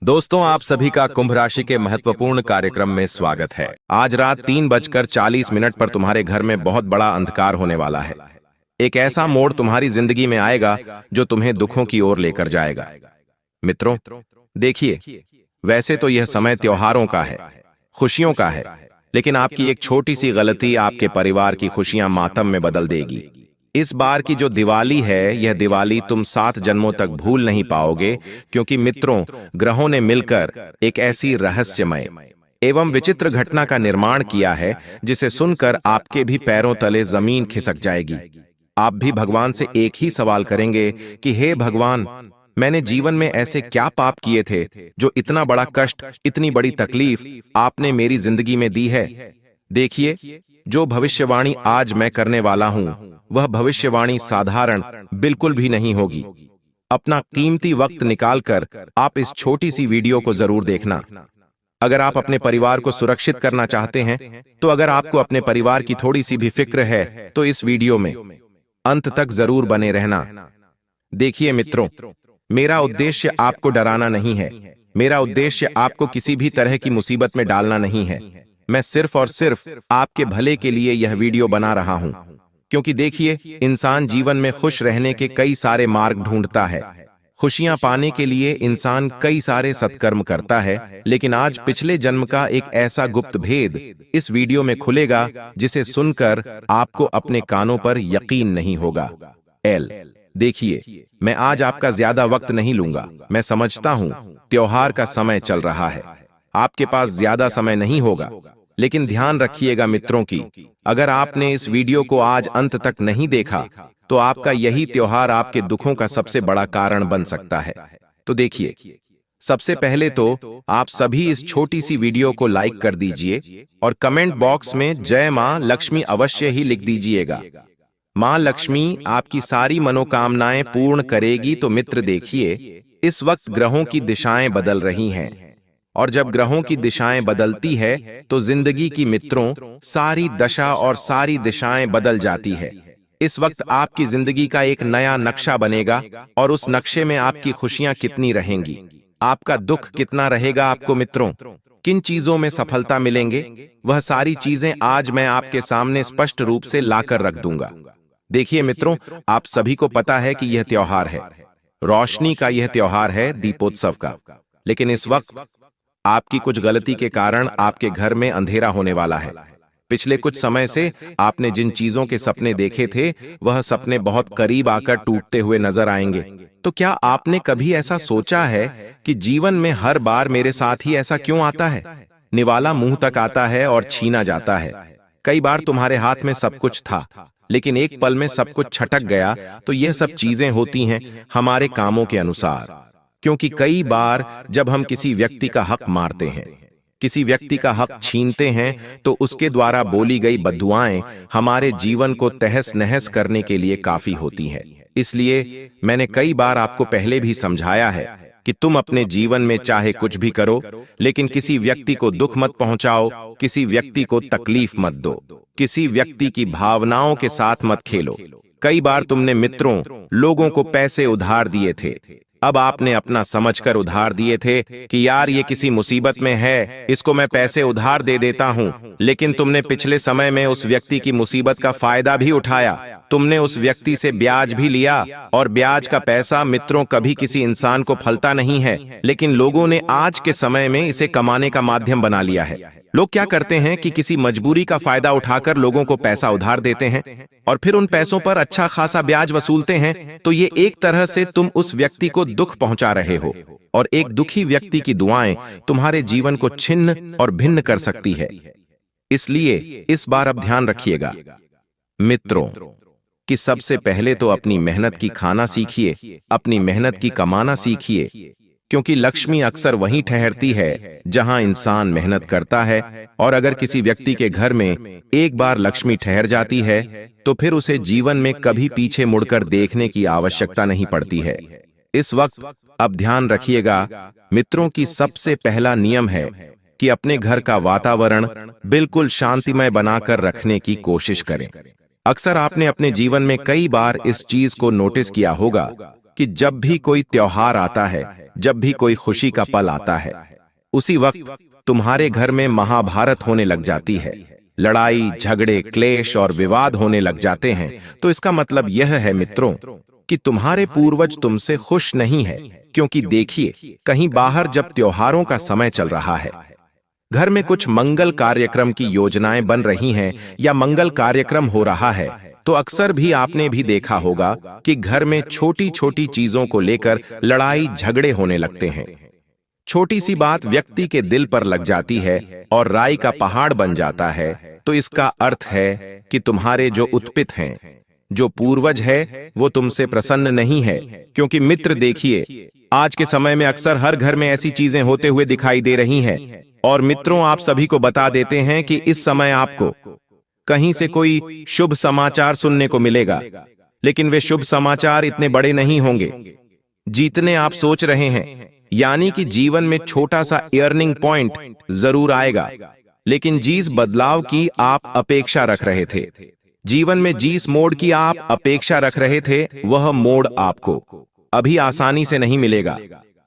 दोस्तों, आप सभी का कुंभ राशि के महत्वपूर्ण कार्यक्रम में स्वागत है। आज रात 3:40 पर तुम्हारे घर में बहुत बड़ा अंधकार होने वाला है। एक ऐसा मोड़ तुम्हारी जिंदगी में आएगा जो तुम्हें दुखों की ओर लेकर जाएगा। मित्रों, देखिए, वैसे तो यह समय त्योहारों का है, खुशियों का है, लेकिन आपकी एक छोटी सी गलती आपके परिवार की खुशियां मातम में बदल देगी। इस बार की जो दिवाली है, यह दिवाली तुम 7 जन्मों तक भूल नहीं पाओगे, क्योंकि मित्रों, ग्रहों ने मिलकर एक ऐसी रहस्यमय एवं विचित्र घटना का निर्माण किया है जिसे सुनकर आपके भी पैरों तले जमीन खिसक जाएगी। आप भी भगवान से एक ही सवाल करेंगे कि हे भगवान, मैंने जीवन में ऐसे क्या पाप किए थे जो इतना बड़ा कष्ट, इतनी बड़ी तकलीफ आपने मेरी जिंदगी में दी है। देखिए, जो भविष्यवाणी आज मैं करने वाला हूं, वह भविष्यवाणी साधारण बिल्कुल भी नहीं होगी। अपना कीमती वक्त निकालकर आप इस छोटी सी वीडियो को जरूर देखना। अगर आप अपने परिवार को सुरक्षित करना चाहते हैं, तो अगर आपको अपने परिवार की थोड़ी सी भी फिक्र है, तो इस वीडियो में अंत तक जरूर बने रहना। देखिए मित्रों, मेरा उद्देश्य आपको डराना नहीं है। मेरा उद्देश्य आपको किसी भी तरह की मुसीबत में डालना नहीं है। मैं सिर्फ और सिर्फ आपके भले के लिए यह वीडियो बना रहा हूं, क्योंकि देखिए, इंसान जीवन में खुश रहने के कई सारे मार्ग ढूंढता है। खुशियां पाने के लिए इंसान कई सारे सत्कर्म करता है, लेकिन आज पिछले जन्म का एक ऐसा गुप्त भेद इस वीडियो में खुलेगा जिसे सुनकर आपको अपने कानों पर यकीन नहीं होगा। देखिए, मैं आज आपका ज्यादा वक्त नहीं लूंगा। मैं समझता हूं त्योहार का समय चल रहा है, आपके पास ज्यादा समय नहीं होगा, लेकिन ध्यान रखिएगा मित्रों की अगर आपने इस वीडियो को आज अंत तक नहीं देखा, तो आपका यही त्योहार आपके दुखों का सबसे बड़ा कारण बन सकता है। तो देखिए, सबसे पहले तो आप सभी इस छोटी सी वीडियो को लाइक कर दीजिए और कमेंट बॉक्स में जय मां लक्ष्मी अवश्य ही लिख दीजिएगा। मां लक्ष्मी आपकी सारी मनोकामनाएं पूर्ण करेगी। तो मित्र देखिए, इस वक्त ग्रहों की दिशाएं बदल रही हैं, और जब ग्रहों की दिशाएं बदलती है तो जिंदगी की मित्रों सारी दशा और सारी दिशाएं बदल जाती है। इस वक्त आपकी जिंदगी का एक नया नक्शा बनेगा, और उस नक्शे में आपकी खुशियां कितनी रहेंगी, आपका दुख कितना रहेगा। आपको मित्रों किन चीजों में सफलता मिलेंगे, वह सारी चीजें आज मैं आपके सामने स्पष्ट रूप से लाकर रख दूंगा। देखिए मित्रों, आप सभी को पता है कि यह त्योहार है, रोशनी का यह त्योहार है, दीपोत्सव का। लेकिन इस वक्त आपकी कुछ गलती के कारण आपके घर में अंधेरा होने वाला है। पिछले कुछ समय से आपने जिन चीजों के सपने देखे थे, वह सपने बहुत करीब आकर टूटते हुए नजर आएंगे। तो क्या आपने कभी ऐसा सोचा है कि जीवन में हर बार मेरे साथ ही ऐसा क्यों आता है? निवाला मुंह तक आता है और छीना जाता है। कई बार तुम्हारे हाथ में सब कुछ था, लेकिन एक पल में सब कुछ छटक गया। तो यह सब चीजें होती हैं हमारे कामों के अनुसार, क्योंकि कई बार जब हम किसी व्यक्ति का हक मारते हैं, किसी व्यक्ति का हक छीनते हैं, तो उसके द्वारा बोली गई बद्दुआएं हमारे जीवन को तहस नहस करने के लिए काफी होती हैं। इसलिए मैंने कई बार आपको पहले भी समझाया है कि तुम अपने जीवन में चाहे कुछ भी करो, लेकिन किसी व्यक्ति को दुख मत पहुंचाओ, किसी व्यक्ति को तकलीफ मत दो, किसी व्यक्ति की भावनाओं के साथ मत खेलो। कई बार तुमने मित्रों लोगों को पैसे उधार दिए थे, अब आपने अपना समझकर उधार दिए थे कि यार ये किसी मुसीबत में है, इसको मैं पैसे उधार दे देता हूं, लेकिन तुमने पिछले समय में उस व्यक्ति की मुसीबत का फायदा भी उठाया। तुमने उस व्यक्ति से ब्याज भी लिया, और ब्याज का पैसा मित्रों कभी किसी इंसान को फलता नहीं है, लेकिन लोगों ने आज के समय में इसे कमाने का माध्यम बना लिया है। लोग क्या करते हैं कि किसी मजबूरी का फायदा उठाकर लोगों को पैसा उधार देते हैं और फिर उन पैसों पर अच्छा खासा ब्याज वसूलते हैं। तो ये एक तरह से तुम उस व्यक्ति को दुख पहुंचा रहे हो, और एक दुखी व्यक्ति की दुआएं तुम्हारे जीवन को छिन्न और भिन्न कर सकती है। इसलिए इस बार अब ध्यान रखिएगा मित्रों कि सबसे पहले तो अपनी मेहनत की खाना सीखिए, अपनी मेहनत की कमाना सीखिए, क्योंकि लक्ष्मी अक्सर वहीं ठहरती है जहां इंसान मेहनत करता है। और अगर किसी व्यक्ति के घर में एक बार लक्ष्मी ठहर जाती है, तो फिर उसे जीवन में कभी पीछे मुड़कर देखने की आवश्यकता नहीं पड़ती है। इस वक्त अब ध्यान रखिएगा मित्रों की सबसे पहला नियम है कि अपने घर का वातावरण बिल्कुल शांतिमय बनाकर रखने की कोशिश करें। अक्सर आपने अपने जीवन में कई बार इस चीज को नोटिस किया होगा कि जब भी कोई त्योहार आता है, जब भी कोई खुशी का पल आता है, उसी वक्त तुम्हारे घर में महाभारत होने लग जाती है। लड़ाई, झगड़े, क्लेश और विवाद होने लग जाते हैं। तो इसका मतलब यह है मित्रों कि तुम्हारे पूर्वज तुमसे खुश नहीं है। क्योंकि देखिए, कहीं बाहर जब त्योहारों का समय चल रहा है, घर में कुछ मंगल कार्यक्रम की योजनाएं बन रही हैं या मंगल कार्यक्रम हो रहा है, तो अक्सर भी आपने भी देखा होगा कि घर में छोटी छोटी चीजों को लेकर लड़ाई झगड़े होने लगते हैं। छोटी सी बात व्यक्ति के दिल पर लग जाती है और राई का पहाड़ बन जाता है। तो इसका अर्थ है कि तुम्हारे जो उत्पित हैं, जो पूर्वज है, वो तुमसे प्रसन्न नहीं है। क्योंकि मित्र देखिए, आज के समय में अक्सर हर घर में ऐसी चीजें होते हुए दिखाई दे रही हैं। और मित्रों, आप सभी को बता देते हैं कि इस समय आपको कहीं से कोई शुभ समाचार सुनने को मिलेगा, लेकिन वे शुभ समाचार इतने बड़े नहीं होंगे जितने आप सोच रहे हैं। यानी कि जीवन में छोटा सा अर्निंग पॉइंट जरूर आएगा, लेकिन जिस बदलाव की आप अपेक्षा रख रहे थे, जीवन में जिस मोड़ की आप अपेक्षा रख रहे थे, वह मोड़ आपको अभी आसानी से नहीं मिलेगा।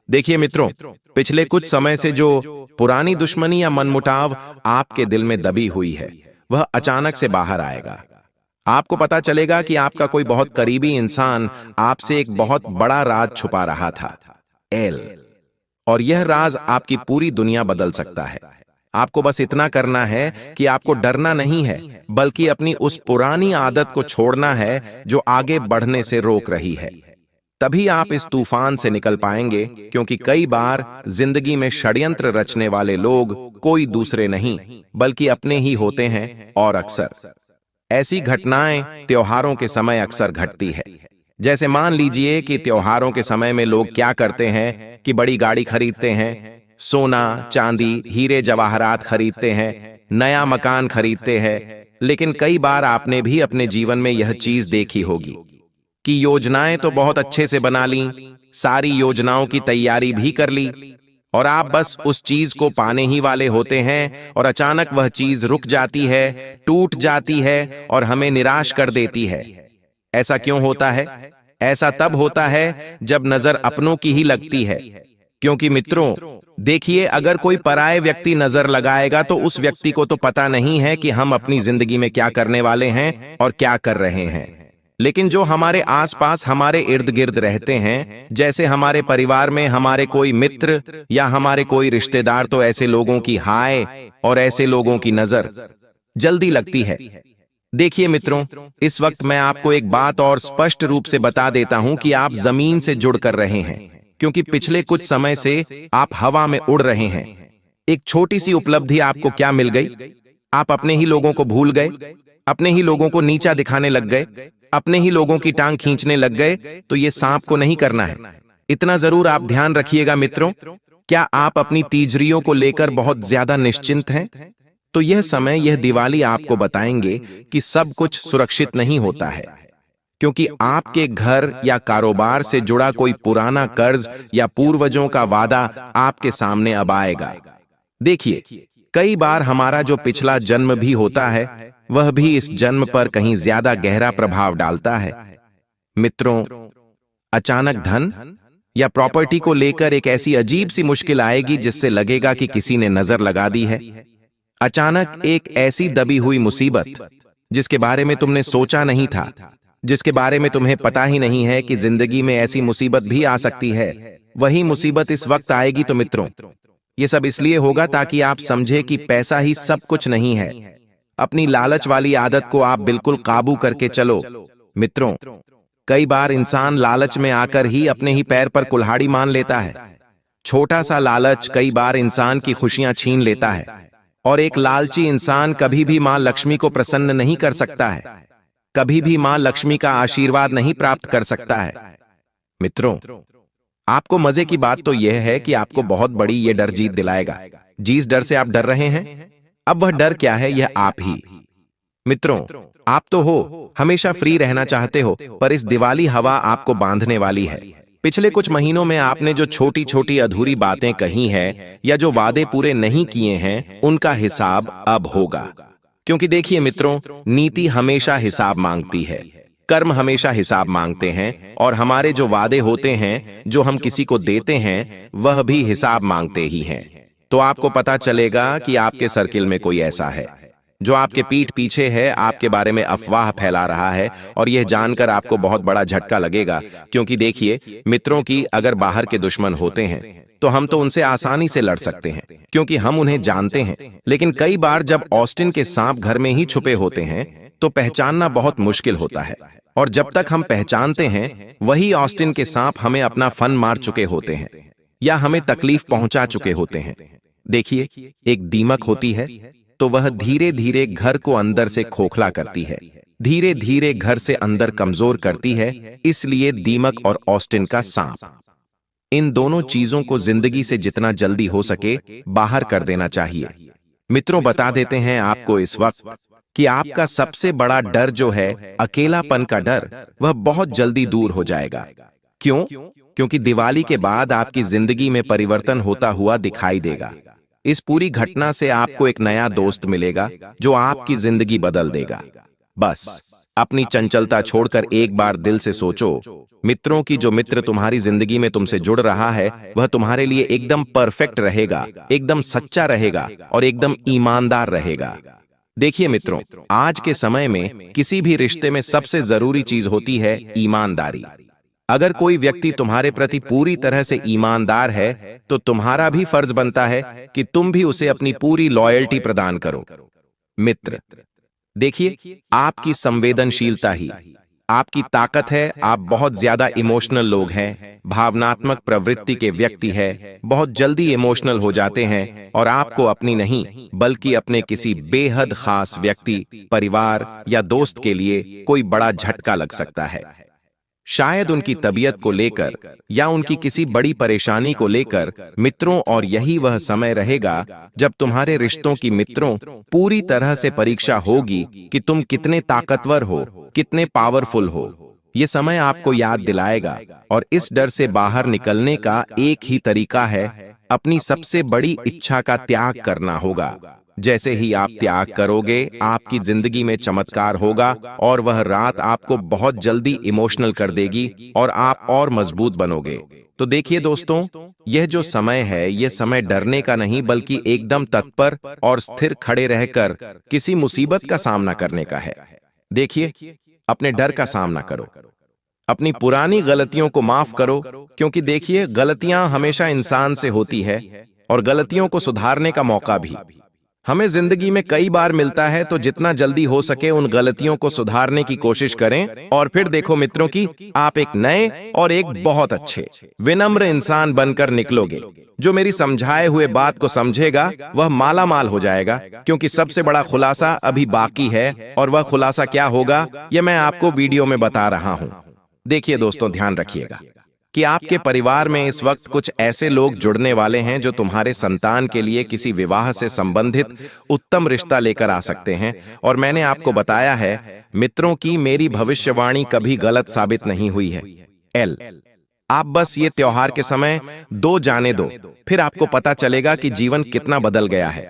देखिए मित्रों, पिछले कुछ समय से जो पुरानी दुश्मनी या मनमुटाव आपके दिल में दबी हुई है, वह अचानक से बाहर आएगा। आपको पता चलेगा कि आपका कोई बहुत करीबी इंसान आपसे एक बहुत बड़ा राज छुपा रहा था, और यह राज आपकी पूरी दुनिया बदल सकता है। आपको बस इतना करना है कि आपको डरना नहीं है, बल्कि अपनी उस पुरानी आदत को छोड़ना है जो आगे बढ़ने से रोक रही है। तभी आप इस तूफान से निकल पाएंगे। क्योंकि कई बार जिंदगी में षड्यंत्र रचने वाले लोग कोई दूसरे नहीं, बल्कि अपने ही होते हैं। और अक्सर ऐसी घटनाएं त्योहारों के समय अक्सर घटती है। जैसे मान लीजिए कि त्योहारों के समय में लोग क्या करते हैं कि बड़ी गाड़ी खरीदते हैं, सोना, चांदी, हीरे जवाहरात खरीदते हैं, नया मकान खरीदते हैं। लेकिन कई बार आपने भी अपने जीवन में यह चीज देखी होगी कि योजनाएं तो बहुत अच्छे से बना ली, सारी योजनाओं की तैयारी भी कर ली, और आप बस उस चीज को पाने ही वाले होते हैं, और अचानक वह चीज रुक जाती है, टूट जाती है और हमें निराश कर देती है। ऐसा क्यों होता है? ऐसा तब होता है जब नजर अपनों की ही लगती है। क्योंकि मित्रों देखिए, अगर कोई पराये व्यक्ति नजर लगाएगा तो उस व्यक्ति को तो पता नहीं है कि हम अपनी जिंदगी में क्या करने वाले हैं और क्या कर रहे हैं। लेकिन जो हमारे आसपास, हमारे इर्द गिर्द रहते हैं, जैसे हमारे परिवार में हमारे कोई मित्र या हमारे कोई रिश्तेदार, तो ऐसे लोगों की हाय और ऐसे लोगों की नजर जल्दी लगती है। देखिए मित्रों, इस वक्त मैं आपको एक बात और स्पष्ट रूप से बता देता हूं कि आप जमीन से जुड़ कर रहे हैं। क्योंकि पिछले कुछ समय से आप हवा में उड़ रहे हैं। एक छोटी सी उपलब्धि आपको क्या मिल गई? आप अपने ही लोगों को भूल गए, अपने ही लोगों को नीचा दिखाने लग गए, अपने ही लोगों की टांग खींचने लग गए। तो ये सांप को नहीं करना है। इतना जरूर आप ध्यान रखिएगा मित्रों, क्या आप अपनी तीजरियों को लेकर बहुत ज्यादा निश्चिंत हैं? तो यह समय, यह दिवाली आपको बताएंगे कि सब कुछ सुरक्षित नहीं होता है। क्योंकि आपके घर या कारोबार से जुड़ा कोई पुराना कर्ज या पूर्वजों का वादा आपके सामने अब आएगा। देखिए, कई बार हमारा जो पिछला जन्म भी होता है, वह भी इस जन्म पर कहीं ज्यादा गहरा प्रभाव डालता है। मित्रों, अचानक धन या प्रॉपर्टी को लेकर एक ऐसी अजीब सी मुश्किल आएगी जिससे लगेगा कि किसी ने नजर लगा दी है। अचानक एक ऐसी दबी हुई मुसीबत जिसके बारे में तुमने सोचा नहीं था, जिसके बारे में तुम्हें पता ही नहीं है कि जिंदगी में ऐसी मुसीबत भी आ सकती है, वही मुसीबत इस वक्त आएगी। तो मित्रों, ये सब इसलिए होगा ताकि आप समझे कि पैसा ही सब कुछ नहीं है। अपनी लालच वाली आदत को आप बिल्कुल काबू करके चलो। मित्रों, कई बार इंसान लालच में आकर ही अपने ही पैर पर कुल्हाड़ी मान लेता है। छोटा सा लालच कई बार इंसान की खुशियां छीन लेता है, और एक लालची इंसान कभी भी मां लक्ष्मी को प्रसन्न नहीं कर सकता है, कभी भी मां लक्ष्मी का आशीर्वाद नहीं प्राप्त कर सकता है। मित्रों, आपको मजे की बात तो यह है कि आपको बहुत बड़ी यह डर जीत दिलाएगा। जिस डर से आप डर रहे हैं, अब वह डर क्या है? यह आप ही। मित्रों, आप तो हो, हमेशा फ्री रहना चाहते हो, पर इस दिवाली हवा आपको बांधने वाली है। पिछले कुछ महीनों में आपने जो छोटी छोटी अधूरी बातें कही हैं या जो वादे पूरे नहीं किए हैं, उनका हिसाब अब होगा। क्योंकि देखिए मित्रों, नीति हमेशा हिसाब मांगती है। कर्म हमेशा हिसाब मांगते हैं और हमारे जो वादे होते हैं जो हम किसी को देते हैं वह भी हिसाब मांगते ही हैं। तो आपको पता चलेगा कि आपके सर्किल में कोई ऐसा है जो आपके पीठ पीछे है, आपके बारे में अफवाह फैला रहा है, और यह जानकर आपको बहुत बड़ा झटका लगेगा। क्योंकि देखिए मित्रों की अगर बाहर के दुश्मन होते हैं तो हम तो उनसे आसानी से लड़ सकते हैं क्योंकि हम उन्हें जानते हैं, लेकिन कई बार जब ऑस्टिन के सांप घर में ही छुपे होते हैं तो पहचानना बहुत मुश्किल होता है, और जब तक हम पहचानते हैं वही ऑस्टिन के सांप हमें अपना फन मार चुके होते हैं या हमें तकलीफ पहुंचा चुके होते हैं। देखिए एक दीमक होती है तो वह धीरे धीरे घर को अंदर से खोखला करती है, धीरे धीरे घर से अंदर कमजोर करती है। इसलिए दीमक और ऑस्टिन का सांप, इन दोनों चीजों को जिंदगी से जितना जल्दी हो सके बाहर कर देना चाहिए। मित्रों बता देते हैं आपको इस वक्त कि आपका सबसे बड़ा डर जो है अकेलापन का डर, वह बहुत जल्दी दूर हो जाएगा। क्यों? क्योंकि दिवाली के बाद आपकी जिंदगी में परिवर्तन होता हुआ दिखाई देगा। इस पूरी घटना से आपको एक नया दोस्त मिलेगा जो आपकी जिंदगी बदल देगा। बस अपनी चंचलता छोड़कर एक बार दिल से सोचो मित्रों की जो मित्र तुम्हारी जिंदगी में तुमसे जुड़ रहा है वह तुम्हारे लिए एकदम परफेक्ट रहेगा, एकदम सच्चा रहेगा और एकदम ईमानदार रहेगा। देखिए मित्रों, आज के समय में किसी भी रिश्ते में सबसे जरूरी चीज होती है ईमानदारी। अगर कोई व्यक्ति तुम्हारे प्रति पूरी तरह से ईमानदार है तो तुम्हारा भी फर्ज बनता है कि तुम भी उसे अपनी पूरी लॉयल्टी प्रदान करो। मित्र देखिए, आपकी संवेदनशीलता ही आपकी ताकत है। आप बहुत ज्यादा इमोशनल लोग हैं, भावनात्मक प्रवृत्ति के व्यक्ति है, बहुत जल्दी इमोशनल हो जाते हैं और आपको अपनी नहीं बल्कि अपने किसी बेहद खास व्यक्ति, परिवार या दोस्त के लिए कोई बड़ा झटका लग सकता है। शायद उनकी तबीयत को लेकर या उनकी किसी बड़ी परेशानी को लेकर मित्रों, और यही वह समय रहेगा जब तुम्हारे रिश्तों की मित्रों पूरी तरह से परीक्षा होगी कि तुम कितने ताकतवर हो, कितने पावरफुल हो। ये समय आपको याद दिलाएगा, और इस डर से बाहर निकलने का एक ही तरीका है, अपनी सबसे बड़ी इच्छा का त्याग करना होगा। जैसे ही आप त्याग करोगे आपकी जिंदगी में चमत्कार होगा और वह रात आपको बहुत जल्दी इमोशनल कर देगी और आप और मजबूत बनोगे। तो देखिए दोस्तों, यह जो समय है यह समय डरने का नहीं बल्कि एकदम तत्पर और स्थिर खड़े रहकर किसी मुसीबत का सामना करने का है। देखिए, अपने डर का सामना करो, अपनी पुरानी गलतियों को माफ करो, क्योंकि देखिए गलतियां हमेशा इंसान से होती है और गलतियों को सुधारने का मौका भी हमें जिंदगी में कई बार मिलता है। तो जितना जल्दी हो सके उन गलतियों को सुधारने की कोशिश करें और फिर देखो मित्रों की आप एक नए और एक बहुत अच्छे विनम्र इंसान बनकर निकलोगे। जो मेरी समझाए हुए बात को समझेगा वह माला माल हो जाएगा, क्योंकि सबसे बड़ा खुलासा अभी बाकी है, और वह खुलासा क्या होगा यह मैं आपको वीडियो में बता रहा हूं। देखिए दोस्तों, ध्यान रखिएगा कि आपके परिवार में इस वक्त कुछ ऐसे लोग जुड़ने वाले हैं जो तुम्हारे संतान के लिए किसी विवाह से संबंधित उत्तम रिश्ता लेकर आ सकते हैं। और मैंने आपको बताया है मित्रों की मेरी भविष्यवाणी कभी गलत साबित नहीं हुई है। आप बस ये त्योहार के समय जाने दो, फिर आपको पता चलेगा कि जीवन कितना बदल गया है।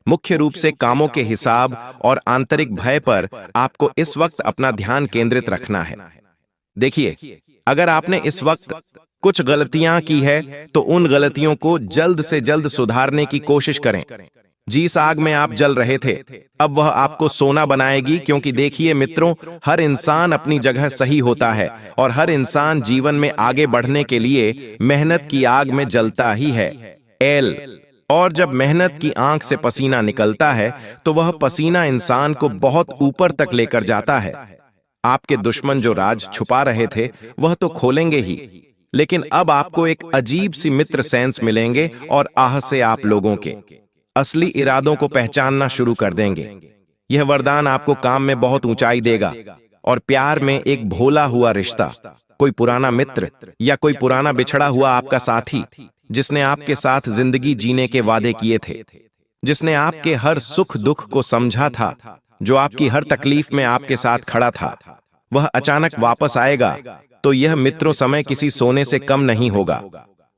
मुख्य रूप से कामों के हिसाब और आंतरिक भय पर आपको इस वक्त अपना ध्यान केंद्रित रखना है। देखिए, अगर आपने इस वक्त कुछ गलतियां की है तो उन गलतियों को जल्द से जल्द सुधारने की कोशिश करें। जिस आग में आप जल रहे थे अब वह आपको सोना बनाएगी, क्योंकि देखिए मित्रों, हर इंसान अपनी जगह सही होता है और हर इंसान जीवन में आगे बढ़ने के लिए मेहनत की आग में जलता ही है। और जब मेहनत की आंख से पसीना निकलता है तो वह पसीना इंसान को बहुत ऊपर तक लेकर जाता है। आपके दुश्मन जो राज छुपा रहे थे वह तो खोलेंगे ही, लेकिन अब आपको एक अजीब सी मित्र सेंस मिलेंगे और आह से आप लोगों के असली इरादों को पहचानना शुरू कर देंगे। यह वरदान आपको काम में बहुत ऊंचाई देगा और प्यार में एक भोला हुआ रिश्ता, कोई पुराना मित्र या कोई पुराना बिछड़ा हुआ आपका साथी जिसने आपके साथ जिंदगी जीने के वादे किए थे, जिसने आपके हर सुख दुख को समझा था, जो आपकी हर तकलीफ में आपके साथ खड़ा था, वह अचानक वापस आएगा। तो यह मित्रों समय किसी सोने से कम नहीं होगा।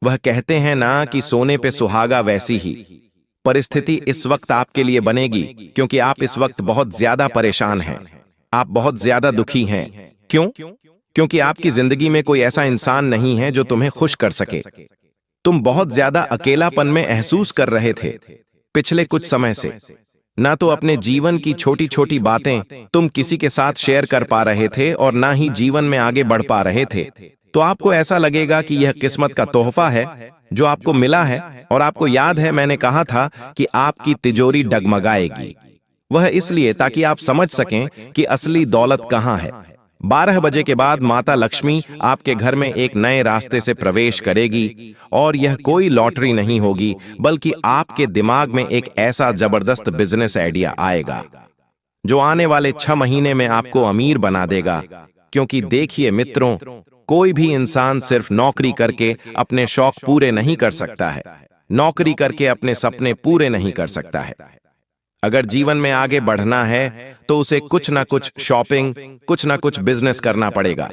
वह कहते हैं ना कि सोने पे सुहागा, वैसी ही परिस्थिति इस वक्त आपके लिए बनेगी, क्योंकि आप इस वक्त बहुत ज्यादा परेशान हैं, आप बहुत ज्यादा दुखी हैं, क्यों? क्योंकि आपकी जिंदगी में कोई ऐसा इंसान नहीं है जो तुम्हें खुश कर सके। तुम बहुत ज्यादा अकेलापन में महसूस कर रहे थे पिछले कुछ समय से। ना तो अपने जीवन की छोटी छोटी बातें तुम किसी के साथ शेयर कर पा रहे थे और ना ही जीवन में आगे बढ़ पा रहे थे। तो आपको ऐसा लगेगा कि यह किस्मत का तोहफा है जो आपको मिला है। और आपको याद है मैंने कहा था कि आपकी तिजोरी डगमगाएगी। वह इसलिए ताकि आप समझ सकें कि असली दौलत कहां है। 12 बजे के बाद माता लक्ष्मी आपके घर में एक नए रास्ते से प्रवेश करेगी और यह कोई लॉटरी नहीं होगी, बल्कि आपके दिमाग में एक ऐसा जबरदस्त बिजनेस आइडिया आएगा जो आने वाले 6 महीने में आपको अमीर बना देगा। क्योंकि देखिए मित्रों, कोई भी इंसान सिर्फ नौकरी करके अपने शौक पूरे नहीं कर सकता है, नौकरी करके अपने सपने पूरे नहीं कर सकता है। अगर जीवन में आगे बढ़ना है तो उसे कुछ ना कुछ शॉपिंग, कुछ ना कुछ बिजनेस करना पड़ेगा।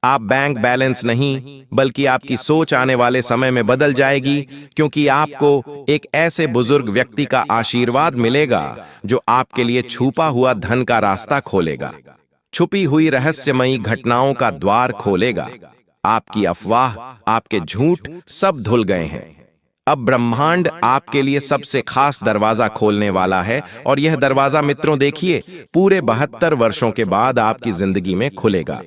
आप बैंक बैलेंस नहीं, बल्कि आपकी सोच आने वाले समय में बदल जाएगी, क्योंकि आपको एक ऐसे बुजुर्ग व्यक्ति का आशीर्वाद मिलेगा जो आपके लिए छुपा हुआ धन का रास्ता खोलेगा, छुपी हुई रहस्यमयी घटनाओं का द्वार खोलेगा। आपकी अफवाह, आपके झूठ सब धुल गए हैं। अब ब्रह्मांड आपके लिए सबसे खास दरवाजा खोलने वाला है और यह दरवाजा मित्रों देखिए पूरे 72 वर्षों के बाद आपकी जिंदगी में खुलेगा।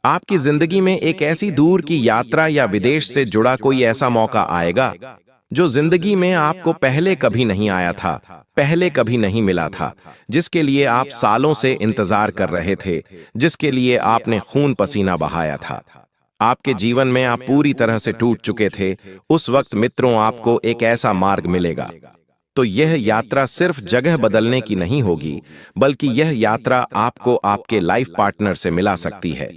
आपकी जिंदगी में एक ऐसी दूर की यात्रा या विदेश से जुड़ा कोई ऐसा मौका आएगा जो जिंदगी में आपको पहले कभी नहीं आया था, पहले कभी नहीं मिला था, जिसके लिए आप सालों से इंतजार कर रहे थे, जिसके लिए आपने खून पसीना बहाया था। आपके जीवन में आप पूरी तरह से टूट चुके थे। उस वक्त मित्रों आपको एक ऐसा मार्ग मिलेगा। तो यह यात्रा सिर्फ जगह बदलने की नहीं होगी, बल्कि यह यात्रा आपको आपके लाइफ पार्टनर से मिला सकती है।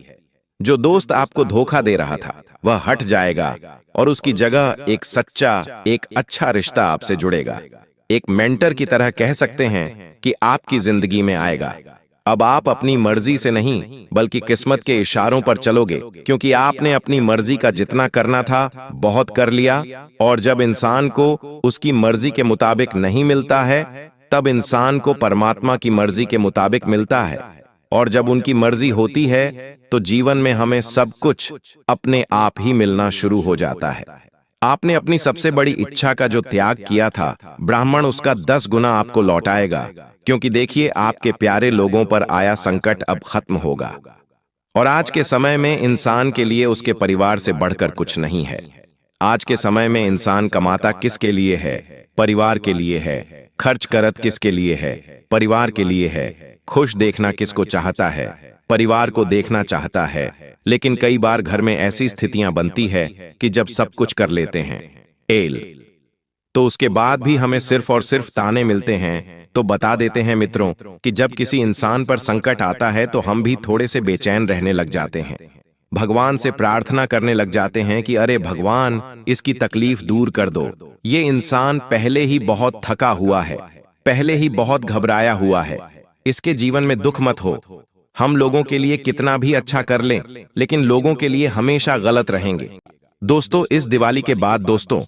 जो दोस्त आपको धोखा दे रहा था वह हट जाएगा और उसकी जगह एक सच्चा, एक अच्छा रिश्ता आपसे जुड़ेगा। एक मेंटर की तरह कह सकते हैं कि आपकी जिंदगी में आएगा। अब आप अपनी मर्जी से नहीं, बल्कि किस्मत के इशारों पर चलोगे, क्योंकि आपने अपनी मर्जी का जितना करना था बहुत कर लिया। और जब इंसान को उसकी मर्जी के मुताबिक नहीं मिलता है, तब इंसान को परमात्मा की मर्जी के मुताबिक मिलता है। और जब उनकी मर्जी होती है तो जीवन में हमें सब कुछ अपने आप ही मिलना शुरू हो जाता है। आपने अपनी सबसे बड़ी इच्छा का जो त्याग किया था, ब्राह्मण उसका 10 गुना आपको लौटाएगा। क्योंकि देखिए आपके प्यारे लोगों पर आया संकट अब खत्म होगा। और आज के समय में इंसान के लिए उसके परिवार से बढ़कर कुछ नहीं है। आज के समय में इंसान कमाता किसके लिए है? परिवार के लिए है। खर्च करत किसके लिए है? परिवार के लिए है। खुश देखना किसको चाहता है? परिवार को देखना चाहता है। लेकिन कई बार घर में ऐसी स्थितियां बनती है कि जब सब कुछ कर लेते हैं तो उसके बाद भी हमें सिर्फ और सिर्फ ताने मिलते हैं। तो बता देते हैं मित्रों कि जब किसी इंसान पर संकट आता है तो हम भी थोड़े से बेचैन रहने लग जाते हैं। भगवान से प्रार्थना करने लग जाते हैं कि अरे भगवान, इसकी तकलीफ दूर कर दो। ये इंसान पहले ही बहुत थका हुआ है, पहले ही बहुत घबराया हुआ है, इसके जीवन में दुख मत हो। हम लोगों के लिए कितना भी अच्छा कर लें, लेकिन लोगों के लिए हमेशा गलत रहेंगे। दोस्तों, इस दिवाली के बाद दोस्तों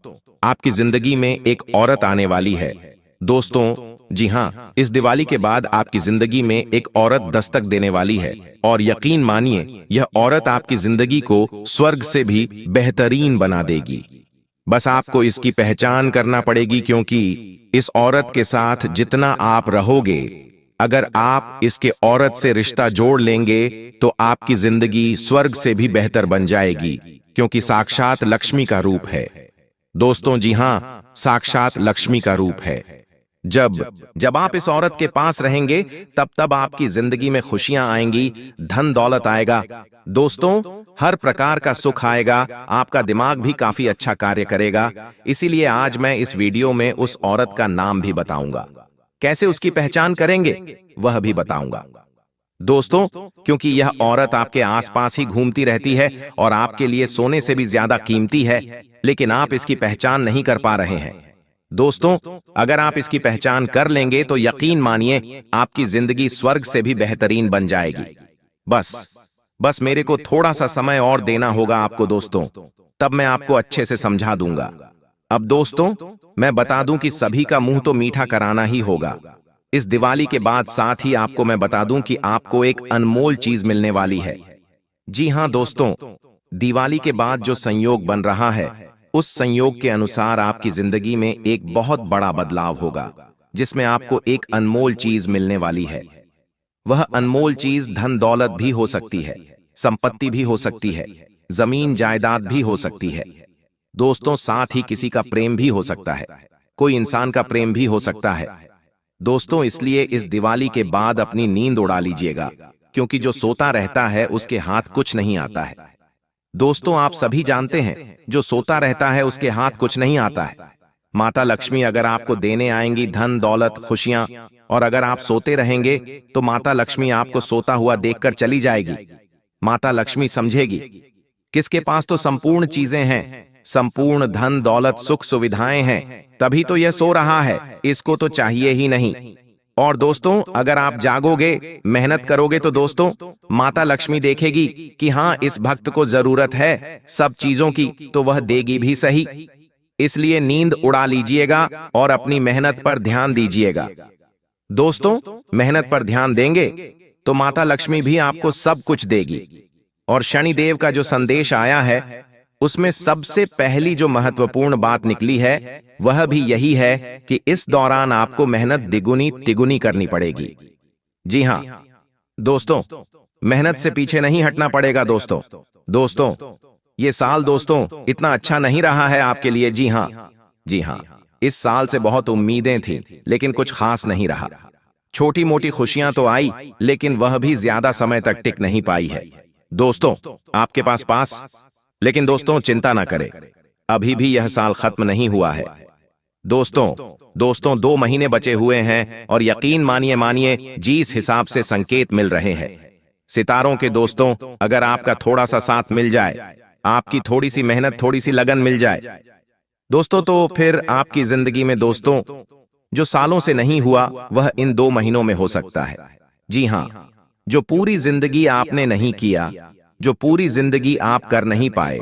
आपकी जिंदगी में एक औरत आने वाली है। दोस्तों, जी हाँ, इस दिवाली के बाद आपकी जिंदगी में एक औरत दस्तक देने वाली है। और यकीन मानिए, यह औरत आपकी जिंदगी को स्वर्ग से भी बेहतरीन बना देगी। बस आपको इसकी पहचान करना पड़ेगी, क्योंकि इस औरत के साथ जितना आप रहोगे, अगर आप इसके औरत से रिश्ता जोड़ लेंगे तो आपकी जिंदगी स्वर्ग से भी बेहतर बन जाएगी, क्योंकि साक्षात लक्ष्मी का रूप है। दोस्तों, जी हाँ, साक्षात लक्ष्मी का रूप है। जब आप इस औरत के पास रहेंगे तब आपकी जिंदगी में खुशियां आएंगी, धन दौलत आएगा। दोस्तों, हर प्रकार का सुख आएगा, आपका दिमाग भी काफी अच्छा कार्य करेगा। इसीलिए आज मैं इस वीडियो में उस औरत का नाम भी बताऊंगा। कैसे उसकी पहचान करेंगे वह भी बताऊंगा। दोस्तों, क्योंकि यह औरत आपके आसपास ही घूमती रहती है और आपके लिए सोने से भी ज्यादा कीमती है, लेकिन आप इसकी पहचान नहीं कर पा रहे हैं। दोस्तों, अगर आप इसकी पहचान कर लेंगे तो यकीन मानिए आपकी जिंदगी स्वर्ग से भी बेहतरीन बन जाएगी। बस मेरे को थोड़ा सा समय और देना होगा आपको दोस्तों, तब मैं आपको अच्छे से समझा दूंगा। अब दोस्तों, मैं बता दूं कि सभी का मुंह तो मीठा कराना ही होगा। इस दिवाली के बाद साथ ही आपको मैं बता दूं कि आपको एक अनमोल चीज मिलने वाली है। जी हाँ दोस्तों, दिवाली के बाद जो संयोग बन रहा है, उस संयोग के अनुसार आपकी जिंदगी में एक बहुत बड़ा बदलाव होगा, जिसमें आपको एक अनमोल चीज मिलने वाली है। वह अनमोल चीज धन दौलत भी हो सकती है, संपत्ति भी हो सकती है, जमीन जायदाद भी हो सकती है। दोस्तों, साथ ही किसी का प्रेम भी हो सकता है, कोई इंसान का प्रेम भी हो सकता है। दोस्तों, इसलिए इस दिवाली के बाद अपनी नींद उड़ा लीजिएगा, क्योंकि जो सोता रहता है उसके हाथ कुछ नहीं आता है। दोस्तों, आप सभी जानते हैं, जो सोता रहता है उसके हाथ कुछ नहीं आता है। माता लक्ष्मी अगर आपको देने आएंगी धन दौलत खुशियां, और अगर आप सोते रहेंगे तो माता लक्ष्मी आपको सोता हुआ देखकर चली जाएगी। माता लक्ष्मी समझेगी, किसके पास तो संपूर्ण चीजें हैं, संपूर्ण धन दौलत सुख सुविधाएं हैं, तभी तो यह सो रहा है, इसको तो चाहिए ही नहीं। और दोस्तों, अगर आप जागोगे, मेहनत करोगे तो दोस्तों माता लक्ष्मी देखेगी कि हाँ, इस भक्त को जरूरत है सब चीजों की, तो वह देगी भी सही। इसलिए नींद उड़ा लीजिएगा और अपनी मेहनत पर ध्यान दीजिएगा। दोस्तों, मेहनत पर ध्यान देंगे तो माता लक्ष्मी भी आपको सब कुछ देगी। और शनिदेव का जो संदेश आया है, उसमें सबसे पहली जो महत्वपूर्ण बात निकली है, वह भी यही है कि इस दौरान आपको मेहनत द्विगुनी तिगुनी करनी पड़ेगी। जी हाँ दोस्तों, मेहनत से पीछे नहीं हटना पड़ेगा दोस्तों। दोस्तों, ये साल दोस्तों इतना अच्छा नहीं रहा है आपके लिए। जी हाँ, इस साल से बहुत उम्मीदें थी, लेकिन कुछ खास नहीं रहा। छोटी मोटी खुशियां तो आई, लेकिन वह भी ज्यादा समय तक टिक नहीं पाई है दोस्तों आपके पास। लेकिन दोस्तों चिंता ना करें, अभी भी यह साल खत्म नहीं हुआ है। दोस्तों 2 महीने बचे हुए हैं, और यकीन मानिए जिस हिसाब से संकेत मिल रहे हैं सितारों के दोस्तों, अगर आपका थोड़ा सा साथ मिल जाए, आपकी थोड़ी सी मेहनत, थोड़ी सी लगन मिल जाए दोस्तों, तो फिर आपकी जिंदगी में दोस्तों जो सालों से नहीं हुआ, वह इन 2 महीनों में हो सकता है। जी हाँ, जो पूरी जिंदगी आपने नहीं किया, जो पूरी जिंदगी आप कर नहीं पाए,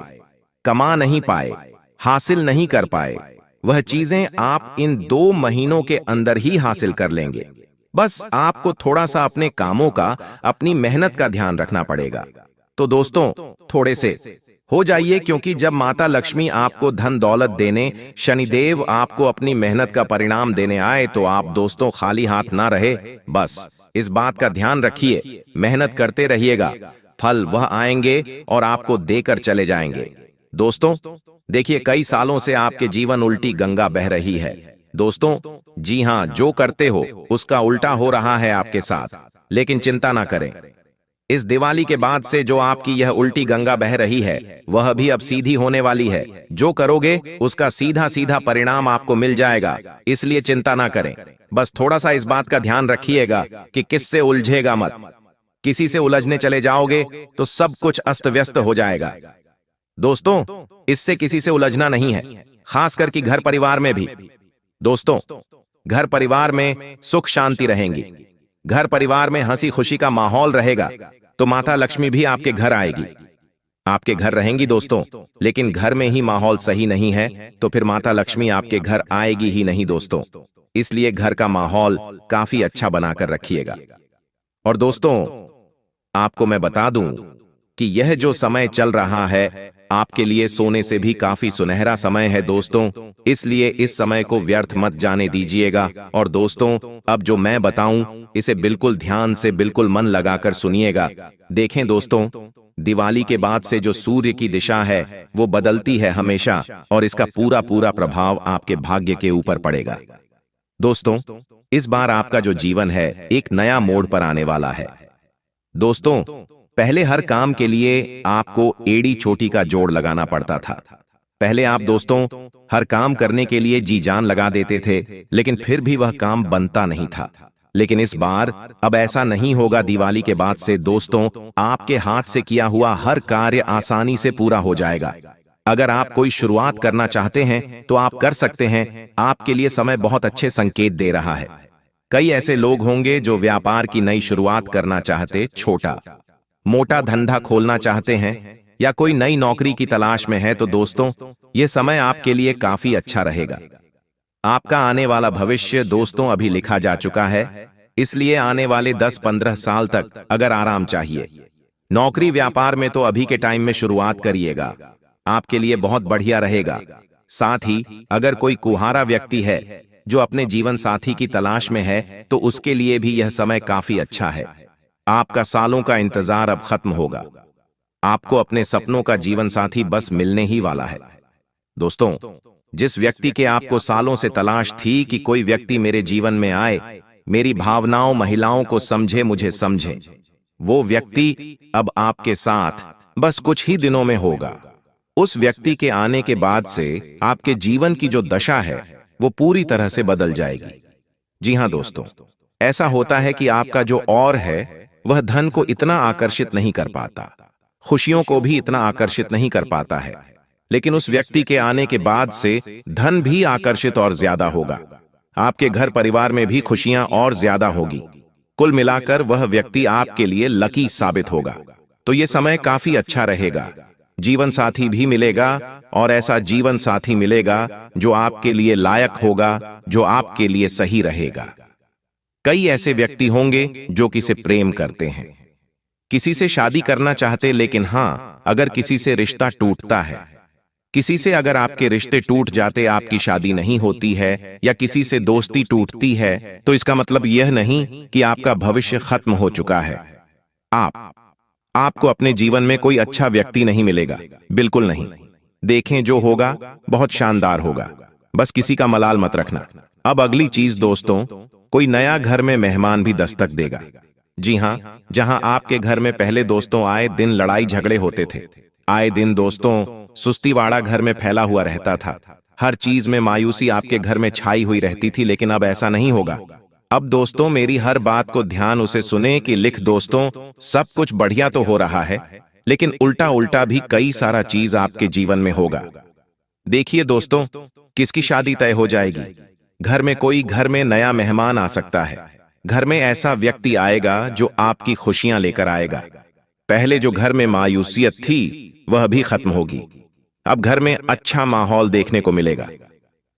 कमा नहीं पाए, हासिल नहीं कर पाए, वह चीजें आप इन 2 महीनों के अंदर ही हासिल कर लेंगे। बस आपको थोड़ा सा अपने कामों का, अपनी मेहनत का ध्यान रखना पड़ेगा। तो दोस्तों थोड़े से हो जाइए, क्योंकि जब माता लक्ष्मी आपको धन दौलत देने, शनिदेव आपको अपनी मेहनत का परिणाम देने आए, तो आप दोस्तों खाली हाथ ना रहे। बस इस बात का ध्यान रखिए, मेहनत करते रहिएगा, फल वह आएंगे और आपको देकर चले जाएंगे। दोस्तों देखिए, कई सालों से आपके जीवन उल्टी गंगा बह रही है दोस्तों। जी हाँ, जो करते हो उसका उल्टा हो रहा है आपके साथ, लेकिन चिंता ना करें। इस दिवाली के बाद से जो आपकी यह उल्टी गंगा बह रही है, वह भी अब सीधी होने वाली है। जो करोगे उसका सीधा सीधा परिणाम आपको मिल जाएगा, इसलिए चिंता ना करें। बस थोड़ा सा इस बात का ध्यान रखिएगा कि किससे उलझेगा मत। किसी से उलझने चले जाओगे तो सब कुछ अस्त व्यस्त हो जाएगा। दोस्तों, इससे किसी से उलझना नहीं है, खास करके घर परिवार में भी। दोस्तों, घर परिवार में सुख शांति रहेंगी, घर परिवार में हंसी खुशी का माहौल रहेगा, तो माता लक्ष्मी भी आपके घर आएगी, आपके घर रहेंगी दोस्तों। लेकिन घर में ही माहौल सही नहीं है, तो फिर माता लक्ष्मी आपके घर आएगी ही नहीं दोस्तों। इसलिए घर का माहौल काफी अच्छा बनाकर रखिएगा। और दोस्तों, आपको मैं बता दूं कि यह जो समय चल रहा है, आपके लिए सोने से भी काफी सुनहरा समय है दोस्तों। इसलिए इस समय को व्यर्थ मत जाने दीजिएगा। और दोस्तों, अब जो मैं बताऊं, इसे बिल्कुल ध्यान से, बिल्कुल मन लगाकर सुनिएगा। देखें दोस्तों, दिवाली के बाद से जो सूर्य की दिशा है, वो बदलती है हमेशा, और इसका पूरा पूरा प्रभाव आपके भाग्य के ऊपर पड़ेगा। दोस्तों, इस बार आपका जो जीवन है, एक नया मोड़ पर आने वाला है। दोस्तों, पहले हर काम के लिए आपको एड़ी चोटी का जोड़ लगाना पड़ता था। पहले आप दोस्तों हर काम करने के लिए जी जान लगा देते थे, लेकिन फिर भी वह काम बनता नहीं था। लेकिन इस बार अब ऐसा नहीं होगा। दिवाली के बाद से दोस्तों, आपके हाथ से किया हुआ हर कार्य आसानी से पूरा हो जाएगा। अगर आप कोई शुरुआत करना चाहते हैं तो आप कर सकते हैं। आपके लिए समय बहुत अच्छे संकेत दे रहा है। कई ऐसे लोग होंगे जो व्यापार की नई शुरुआत करना चाहते, छोटा मोटा धंधा खोलना चाहते हैं, या कोई नई नौकरी की तलाश में है, तो दोस्तों ये समय आपके लिए काफी अच्छा रहेगा। आपका आने वाला भविष्य दोस्तों अभी लिखा जा चुका है। इसलिए आने वाले 10-15 साल तक अगर आराम चाहिए, नौकरी व्यापार में तो अभी के टाइम में शुरुआत करिएगा, आपके लिए बहुत बढ़िया रहेगा। साथ ही अगर कोई कुंवारा व्यक्ति है जो अपने जीवन साथी की तलाश में है तो उसके लिए भी यह समय काफी अच्छा है। आपका सालों का इंतजार अब खत्म होगा। आपको अपने सपनों का जीवन साथी बस मिलने ही वाला है। दोस्तों, जिस व्यक्ति के आपको सालों से तलाश थी कि कोई व्यक्ति मेरे जीवन में आए, मेरी भावनाओं महिलाओं को समझे, मुझे समझे, वो व्यक्ति अब आपके साथ बस कुछ ही दिनों में होगा। उस व्यक्ति के आने के बाद से आपके जीवन की जो दशा है वो पूरी तरह से बदल जाएगी। जी हां दोस्तों, ऐसा होता है कि आपका जो और है वह धन को इतना आकर्षित नहीं कर पाता, खुशियों को भी इतना आकर्षित नहीं कर पाता है, लेकिन उस व्यक्ति के आने के बाद से धन भी आकर्षित और ज्यादा होगा। आपके घर परिवार में भी खुशियां और ज्यादा होगी। कुल मिलाकर वह व्यक्ति आपके लिए लकी साबित होगा। तो ये समय काफी अच्छा रहेगा। जीवन साथी भी मिलेगा और ऐसा जीवन साथी मिलेगा जो आपके लिए लायक होगा, जो आपके लिए सही रहेगा। कई ऐसे व्यक्ति होंगे जो किसी से प्रेम करते हैं, किसी से शादी करना चाहते, लेकिन हां, अगर किसी से रिश्ता टूटता है, किसी से अगर आपके रिश्ते टूट जाते, आपकी शादी नहीं होती है या किसी से दोस्ती टूटती है, तो इसका मतलब यह नहीं कि आपका भविष्य खत्म हो चुका है। आपको अपने जीवन में कोई अच्छा व्यक्ति नहीं मिलेगा, बिल्कुल नहीं। देखें, जो होगा बहुत शानदार होगा, बस किसी का मलाल मत रखना। अब अगली चीज दोस्तों, कोई नया घर में मेहमान भी दस्तक देगा। जी हां, जहां आपके घर में पहले दोस्तों आए दिन लड़ाई झगड़े होते थे, आए दिन दोस्तों सुस्तीवाड़ा घर में फैला हुआ रहता था, हर चीज में मायूसी आपके घर में छाई हुई रहती थी, लेकिन अब ऐसा नहीं होगा। अब दोस्तों, मेरी हर बात को ध्यान उसे सुने कि लिख दोस्तों, सब कुछ बढ़िया तो हो रहा है, लेकिन उल्टा उल्टा भी कई सारा चीज आपके जीवन में होगा। देखिए दोस्तों, किसकी शादी तय हो जाएगी, घर में नया मेहमान आ सकता है, घर में ऐसा व्यक्ति आएगा जो आपकी खुशियां लेकर आएगा। पहले जो घर में मायूसियत थी वह भी खत्म होगी। अब घर में अच्छा माहौल देखने को मिलेगा।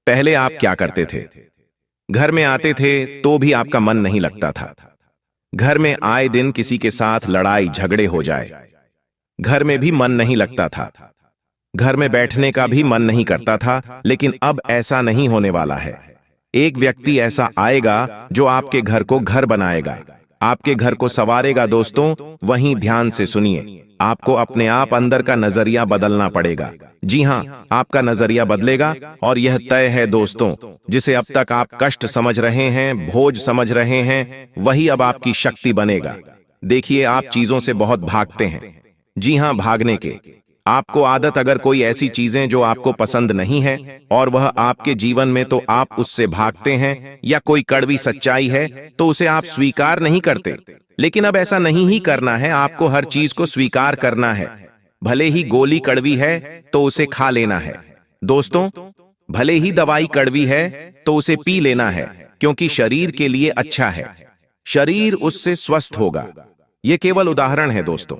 पहले आप क्या करते थे, घर में आते थे तो भी आपका मन नहीं लगता था। घर में आए दिन किसी के साथ लड़ाई झगड़े हो जाए, घर में भी मन नहीं लगता था, घर में बैठने का भी मन नहीं करता था, लेकिन अब ऐसा नहीं होने वाला है। एक व्यक्ति ऐसा आएगा जो आपके घर को घर बनाएगा, आपके घर को संवारेगा। दोस्तों, वहीं ध्यान से सुनिए, आपको अपने आप अंदर का नजरिया बदलना पड़ेगा। जी हां, आपका नजरिया बदलेगा और यह तय है दोस्तों, जिसे अब तक आप कष्ट समझ रहे हैं, बोझ समझ रहे हैं, वही अब आपकी शक्ति बनेगा। देखिए, आप चीजों से बहुत भागते हैं। जी हां, भागने के आपको आदत, अगर कोई ऐसी चीजें जो आपको पसंद नहीं है और वह आपके जीवन में, तो आप उससे भागते हैं, या कोई कड़वी सच्चाई है तो उसे आप स्वीकार नहीं करते। लेकिन अब ऐसा नहीं ही करना है, आपको हर चीज को स्वीकार करना है। भले ही गोली कड़वी है तो उसे खा लेना है। दोस्तों, भले ही दवाई कड़वी है तो उसे पी लेना है, क्योंकि शरीर के लिए अच्छा है, शरीर उससे स्वस्थ होगा। यह केवल उदाहरण है दोस्तों।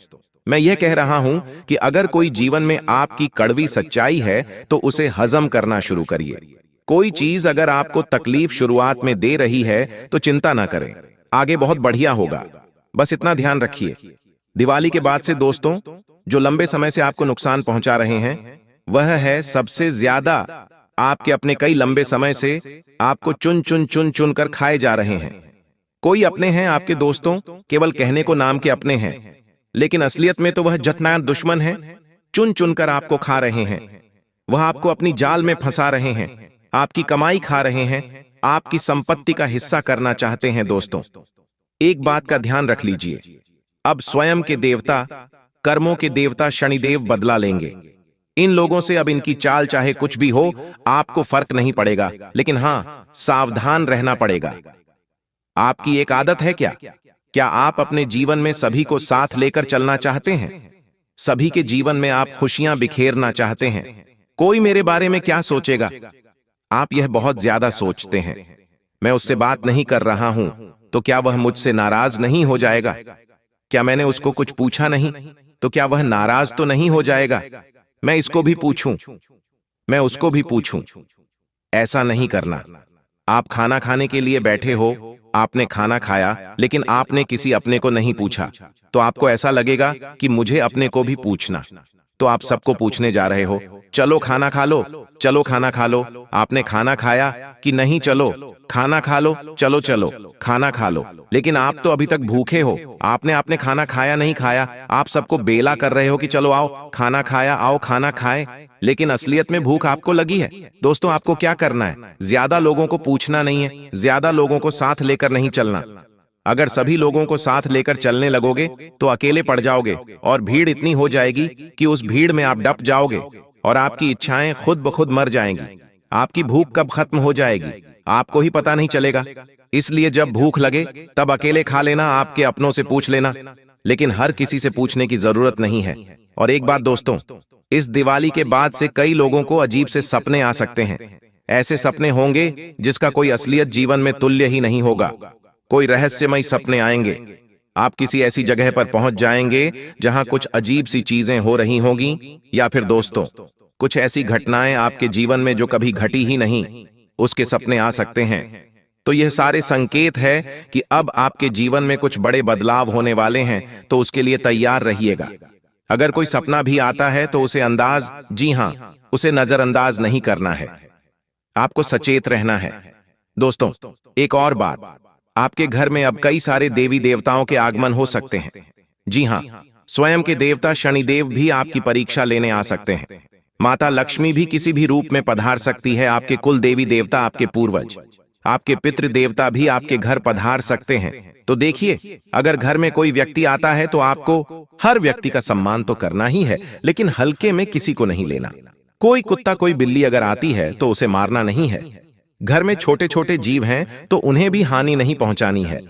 मैं यह कह रहा हूं कि अगर कोई जीवन में आपकी कड़वी सच्चाई है तो उसे हजम करना शुरू करिए। कोई चीज अगर आपको तकलीफ शुरुआत में दे रही है तो चिंता ना करें, आगे बहुत बढ़िया होगा। बस इतना ध्यान रखिए, दिवाली के बाद से दोस्तों, जो लंबे समय से आपको नुकसान पहुंचा रहे हैं, वह है सबसे ज्यादा आपके अपने। कई लंबे समय से आपको चुन चुन चुन चुन कर खाए जा रहे हैं। कोई अपने हैं आपके दोस्तों, केवल कहने को नाम के अपने हैं, लेकिन असलियत में तो वह जतनाया दुश्मन है। चुन चुनकर आपको खा रहे हैं, वह आपको अपनी जाल में फंसा रहे हैं, आपकी कमाई खा रहे हैं, आपकी संपत्ति का हिस्सा करना चाहते हैं। दोस्तों, एक बात का ध्यान रख लीजिए, अब स्वयं के देवता, कर्मों के देवता शनिदेव बदला लेंगे। इन लोगों से अब इनकी चाल चाहे कुछ भी हो, आपको फर्क नहीं पड़ेगा, लेकिन हां, सावधान रहना पड़ेगा। आपकी एक आदत है क्या आप अपने जीवन में सभी को साथ लेकर चलना चाहते हैं? सभी के जीवन में आप खुशियां बिखेरना चाहते हैं? कोई मेरे बारे में क्या सोचेगा, आप यह बहुत ज्यादा सोचते हैं। मैं उससे बात नहीं कर रहा हूं तो क्या वह मुझसे नाराज नहीं हो जाएगा? क्या मैंने उसको कुछ पूछा नहीं तो क्या वह नाराज तो नहीं हो जाएगा? मैं इसको भी पूछूं, मैं उसको भी पूछूं। ऐसा नहीं करना। आप खाना खाने के लिए बैठे हो आपने खाना खाया लेकिन आपने किसी अपने को नहीं पूछा, तो आपको ऐसा लगेगा कि मुझे अपने को भी पूछना। तो आप सबको पूछने जा रहे हो, चलो खाना खा लो, चलो खाना खा लो, आपने खाना खाया कि नहीं, चलो खाना खा लो, चलो चलो खाना खा लो। लेकिन आप तो अभी तक भूखे हो, आपने खाना खाया नहीं खाया, आप सबको बेला कर रहे हो कि चलो आओ खाना खाया, आओ खाना खाए, लेकिन असलियत में भूख आपको लगी है। दोस्तों, आपको क्या करना है? ज्यादा लोगों को पूछना नहीं है, ज्यादा लोगों को साथ लेकर नहीं चलना। अगर सभी लोगों को साथ लेकर चलने लगोगे तो अकेले पड़ जाओगे और भीड़ इतनी हो जाएगी कि उस भीड़ में आप डप जाओगे और आपकी इच्छाएं खुद ब खुद मर जाएंगी। आपकी भूख कब खत्म हो जाएगी आपको ही पता नहीं चलेगा। इसलिए जब भूख लगे तब अकेले खा लेना, आपके अपनों से पूछ लेना, लेकिन हर किसी से पूछने की जरूरत नहीं है। और एक बात दोस्तों, इस दिवाली के बाद से कई लोगों को अजीब से सपने आ सकते हैं। ऐसे सपने होंगे जिसका कोई असलियत जीवन में तुल्य ही नहीं होगा। कोई रहस्यमय सपने आएंगे। आप किसी ऐसी जगह पर पहुंच जाएंगे जहां कुछ अजीब सी चीजें हो रही होंगी, या फिर दोस्तों कुछ ऐसी घटनाएं आपके जीवन में जो कभी घटी ही नहीं, उसके सपने आ सकते हैं। तो यह सारे संकेत है कि अब आपके जीवन में कुछ बड़े बदलाव होने वाले हैं, तो उसके लिए तैयार रहिएगा। अगर कोई सपना भी आता है तो उसे जी हां, उसे नजरअंदाज नहीं करना है, आपको सचेत रहना है। दोस्तों, एक और बात, आपके घर में अब कई सारे देवी देवताओं के आगमन हो सकते हैं। जी हां, स्वयं के देवता शनिदेव भी आपकी परीक्षा लेने आ सकते हैं। माता लक्ष्मी भी किसी भी रूप में पधार सकती है। आपके कुल देवी देवता, आपके पूर्वज, आपके पितृ देवता भी आपके घर पधार सकते हैं। तो देखिए, अगर घर में कोई व्यक्ति आता है तो आपको हर व्यक्ति का सम्मान तो करना ही है, लेकिन हल्के में किसी को नहीं लेना। कोई कुत्ता, कोई बिल्ली अगर आती है तो उसे मारना नहीं है। घर में छोटे छोटे जीव हैं तो उन्हें भी हानि नहीं पहुंचानी है।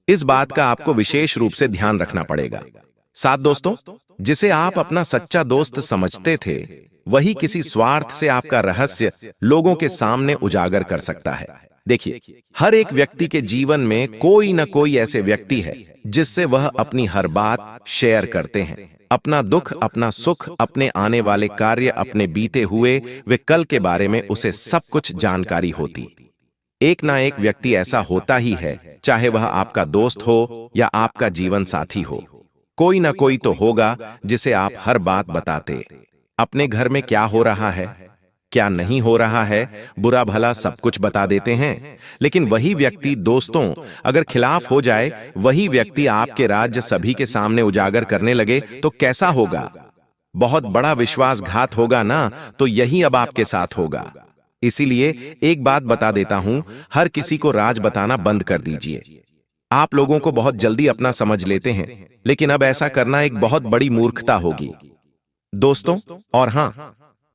इस बात का आपको विशेष रूप से ध्यान रखना पड़ेगा। साथ दोस्तों, जिसे आप अपना सच्चा दोस्त समझते थे, वही किसी स्वार्थ से आपका रहस्य लोगों के सामने उजागर कर सकता है। देखिए, हर एक व्यक्ति के जीवन में कोई न कोई ऐसे व्यक्ति है जिससे वह अपनी हर बात शेयर करते हैं। अपना दुख, अपना सुख, अपने आने वाले कार्य, अपने बीते हुए वे कल के बारे में उसे सब कुछ जानकारी होती। एक ना एक व्यक्ति ऐसा होता ही है, चाहे वह आपका दोस्त हो या आपका जीवन साथी हो। कोई ना कोई तो होगा जिसे आप हर बात बताते। अपने घर में क्या हो रहा है, क्या नहीं हो रहा है, बुरा भला सब कुछ बता देते हैं। लेकिन वही व्यक्ति दोस्तों अगर खिलाफ हो जाए, वही व्यक्ति आपके राज्य सभी के सामने उजागर करने लगे तो कैसा होगा? बहुत बड़ा विश्वासघात होगा ना। तो यही अब आपके साथ होगा। इसीलिए एक बात बता देता हूं, हर किसी को राज बताना बंद कर दीजिए। आप लोगों को बहुत जल्दी अपना समझ लेते हैं, लेकिन अब ऐसा करना एक बहुत बड़ी मूर्खता होगी दोस्तों। और हां,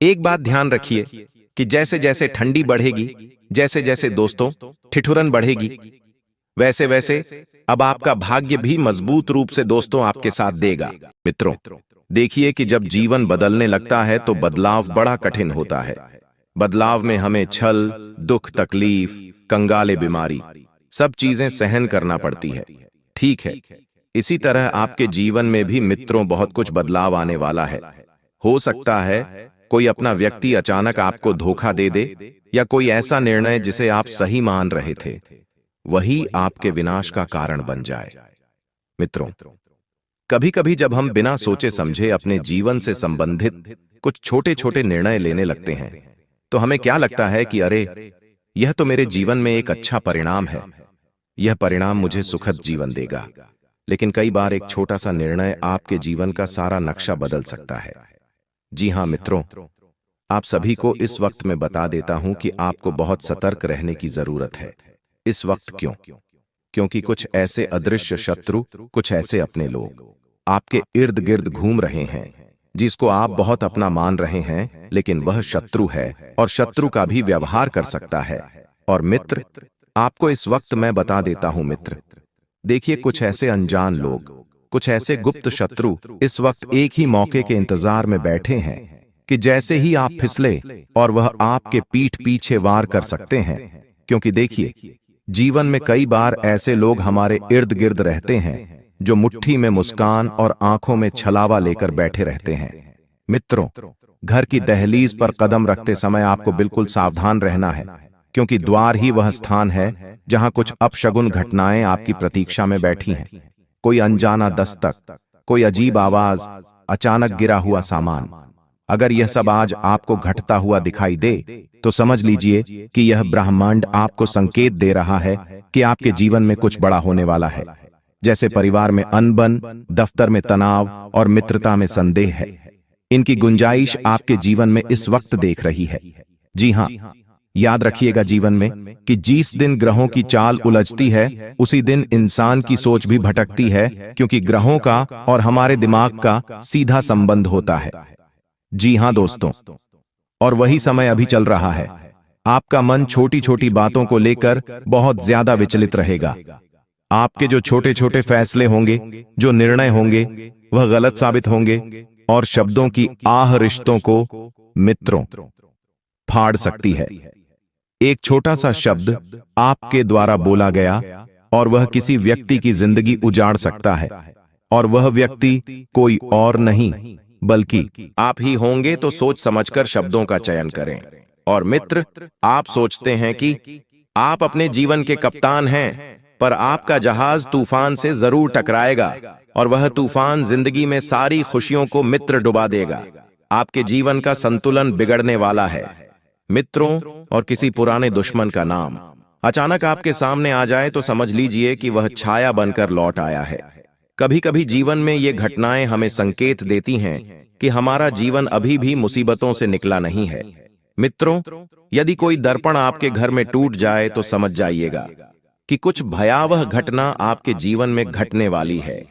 एक बात ध्यान रखिए कि जैसे जैसे ठंडी बढ़ेगी, जैसे जैसे दोस्तों ठिठुरन बढ़ेगी, वैसे वैसे अब आपका भाग्य भी मजबूत रूप से दोस्तों आपके साथ देगा। मित्रों, देखिए कि जब जीवन बदलने लगता है तो बदलाव बड़ा कठिन होता है। बदलाव में हमें छल, दुख, तकलीफ, कंगाले, बीमारी, सब चीजें सहन करना पड़ती है। ठीक है, इसी तरह आपके जीवन में भी मित्रों बहुत कुछ बदलाव आने वाला है। हो सकता है कोई अपना व्यक्ति अचानक आपको धोखा दे दे, या कोई ऐसा निर्णय जिसे आप सही मान रहे थे वही आपके विनाश का कारण बन जाए। मित्रों, कभी कभी जब हम बिना सोचे समझे अपने जीवन से संबंधित कुछ छोटे छोटे निर्णय लेने लगते हैं तो हमें क्या लगता है कि अरे, यह तो मेरे जीवन में एक अच्छा परिणाम है, यह परिणाम मुझे सुखद जीवन देगा। लेकिन कई बार एक छोटा सा निर्णय आपके जीवन का सारा नक्शा बदल सकता है। जी हां मित्रों, आप सभी को इस वक्त मैं बता देता हूं कि आपको बहुत सतर्क रहने की जरूरत है। इस वक्त क्यों? क्योंकि कुछ ऐसे अदृश्य शत्रु, कुछ ऐसे अपने लोग आपके इर्द गिर्द घूम रहे हैं जिसको आप बहुत अपना मान रहे हैं, लेकिन वह शत्रु है और शत्रु का भी व्यवहार कर सकता है। और मित्र, आपको इस वक्त मैं बता देता हूं मित्र, देखिए कुछ ऐसे अनजान लोग, कुछ ऐसे गुप्त शत्रु इस वक्त एक ही मौके के इंतजार में बैठे हैं कि जैसे ही आप फिसले और वह आपके पीठ पीछे वार कर सकते हैं। क्योंकि देखिए, जीवन में कई बार ऐसे लोग हमारे इर्द गिर्द रहते हैं जो मुट्ठी में मुस्कान और आंखों में छलावा लेकर बैठे रहते हैं। मित्रों, घर की दहलीज पर कदम रखते समय आपको बिल्कुल सावधान रहना है, क्योंकि द्वार ही वह स्थान है जहां कुछ अपशगुन घटनाएं आपकी प्रतीक्षा में बैठी हैं। कोई अनजाना दस्तक, कोई अजीब आवाज, अचानक गिरा हुआ सामान। अगर यह सब आज आपको घटता हुआ दिखाई दे तो समझ लीजिए कि यह ब्रह्मांड आपको संकेत दे रहा है कि आपके जीवन में कुछ बड़ा होने वाला है। जैसे परिवार में अनबन, दफ्तर में तनाव और मित्रता में संदेह है, इनकी गुंजाइश आपके जीवन में इस वक्त देख रही है। जी हां, याद रखिएगा जीवन में कि जिस दिन ग्रहों की चाल उलझती है उसी दिन इंसान की सोच भी भटकती है, क्योंकि ग्रहों का और हमारे दिमाग का सीधा संबंध होता है। जी हां दोस्तों, और वही समय अभी चल रहा है। आपका मन छोटी छोटी बातों को लेकर बहुत ज्यादा विचलित रहेगा। आपके जो छोटे छोटे फैसले होंगे, जो निर्णय होंगे, वह गलत साबित होंगे और शब्दों की आह रिश्तों को, मित्रों, फाड़ सकती है। एक छोटा सा शब्द आपके द्वारा बोला गया और वह किसी व्यक्ति की जिंदगी उजाड़ सकता है, और वह व्यक्ति कोई और नहीं बल्कि आप ही होंगे। तो सोच समझकर शब्दों का चयन करें। और मित्र, आप सोचते हैं कि आप अपने जीवन के कप्तान हैं, पर आपका जहाज तूफान से जरूर टकराएगा और वह तूफान जिंदगी में सारी खुशियों को मित्र डुबा देगा। आपके जीवन का संतुलन बिगड़ने वाला है। मित्रों और किसी पुराने दुश्मन का नाम अचानक आपके सामने आ जाए तो समझ लीजिए कि वह छाया बनकर लौट आया है। कभी कभी जीवन में ये घटनाएं हमें संकेत देती हैं कि हमारा जीवन अभी भी मुसीबतों से निकला नहीं है। मित्रों, यदि कोई दर्पण आपके घर में टूट जाए तो समझ जाइएगा कि कुछ भयावह घटना आपके जीवन में घटने वाली है।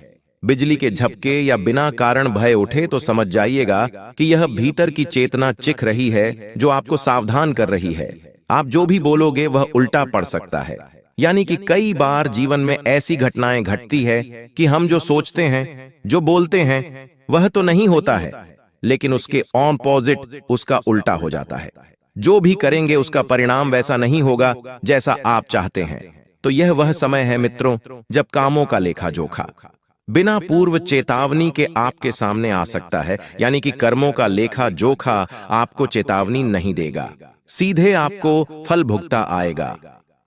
बिजली के झपके या बिना कारण भय उठे तो समझ जाइएगा कि यह भीतर की चेतना चिख रही है, जो आपको सावधान कर रही है। आप जो भी बोलोगे वह उल्टा पड़ सकता है। यानी कि कई बार जीवन में ऐसी घटनाएं घटती है कि हम जो सोचते हैं, जो बोलते हैं, वह तो नहीं होता है, लेकिन उसके ऑपोजिट, उसका उल्टा हो जाता है। जो भी करेंगे उसका परिणाम वैसा नहीं होगा जैसा आप चाहते हैं। तो यह वह समय है मित्रों, जब कामों का लेखा जोखा बिना पूर्व चेतावनी के आपके सामने आ सकता है। यानी कि कर्मों का लेखा जोखा आपको चेतावनी नहीं देगा, सीधे आपको फल भुगता आएगा।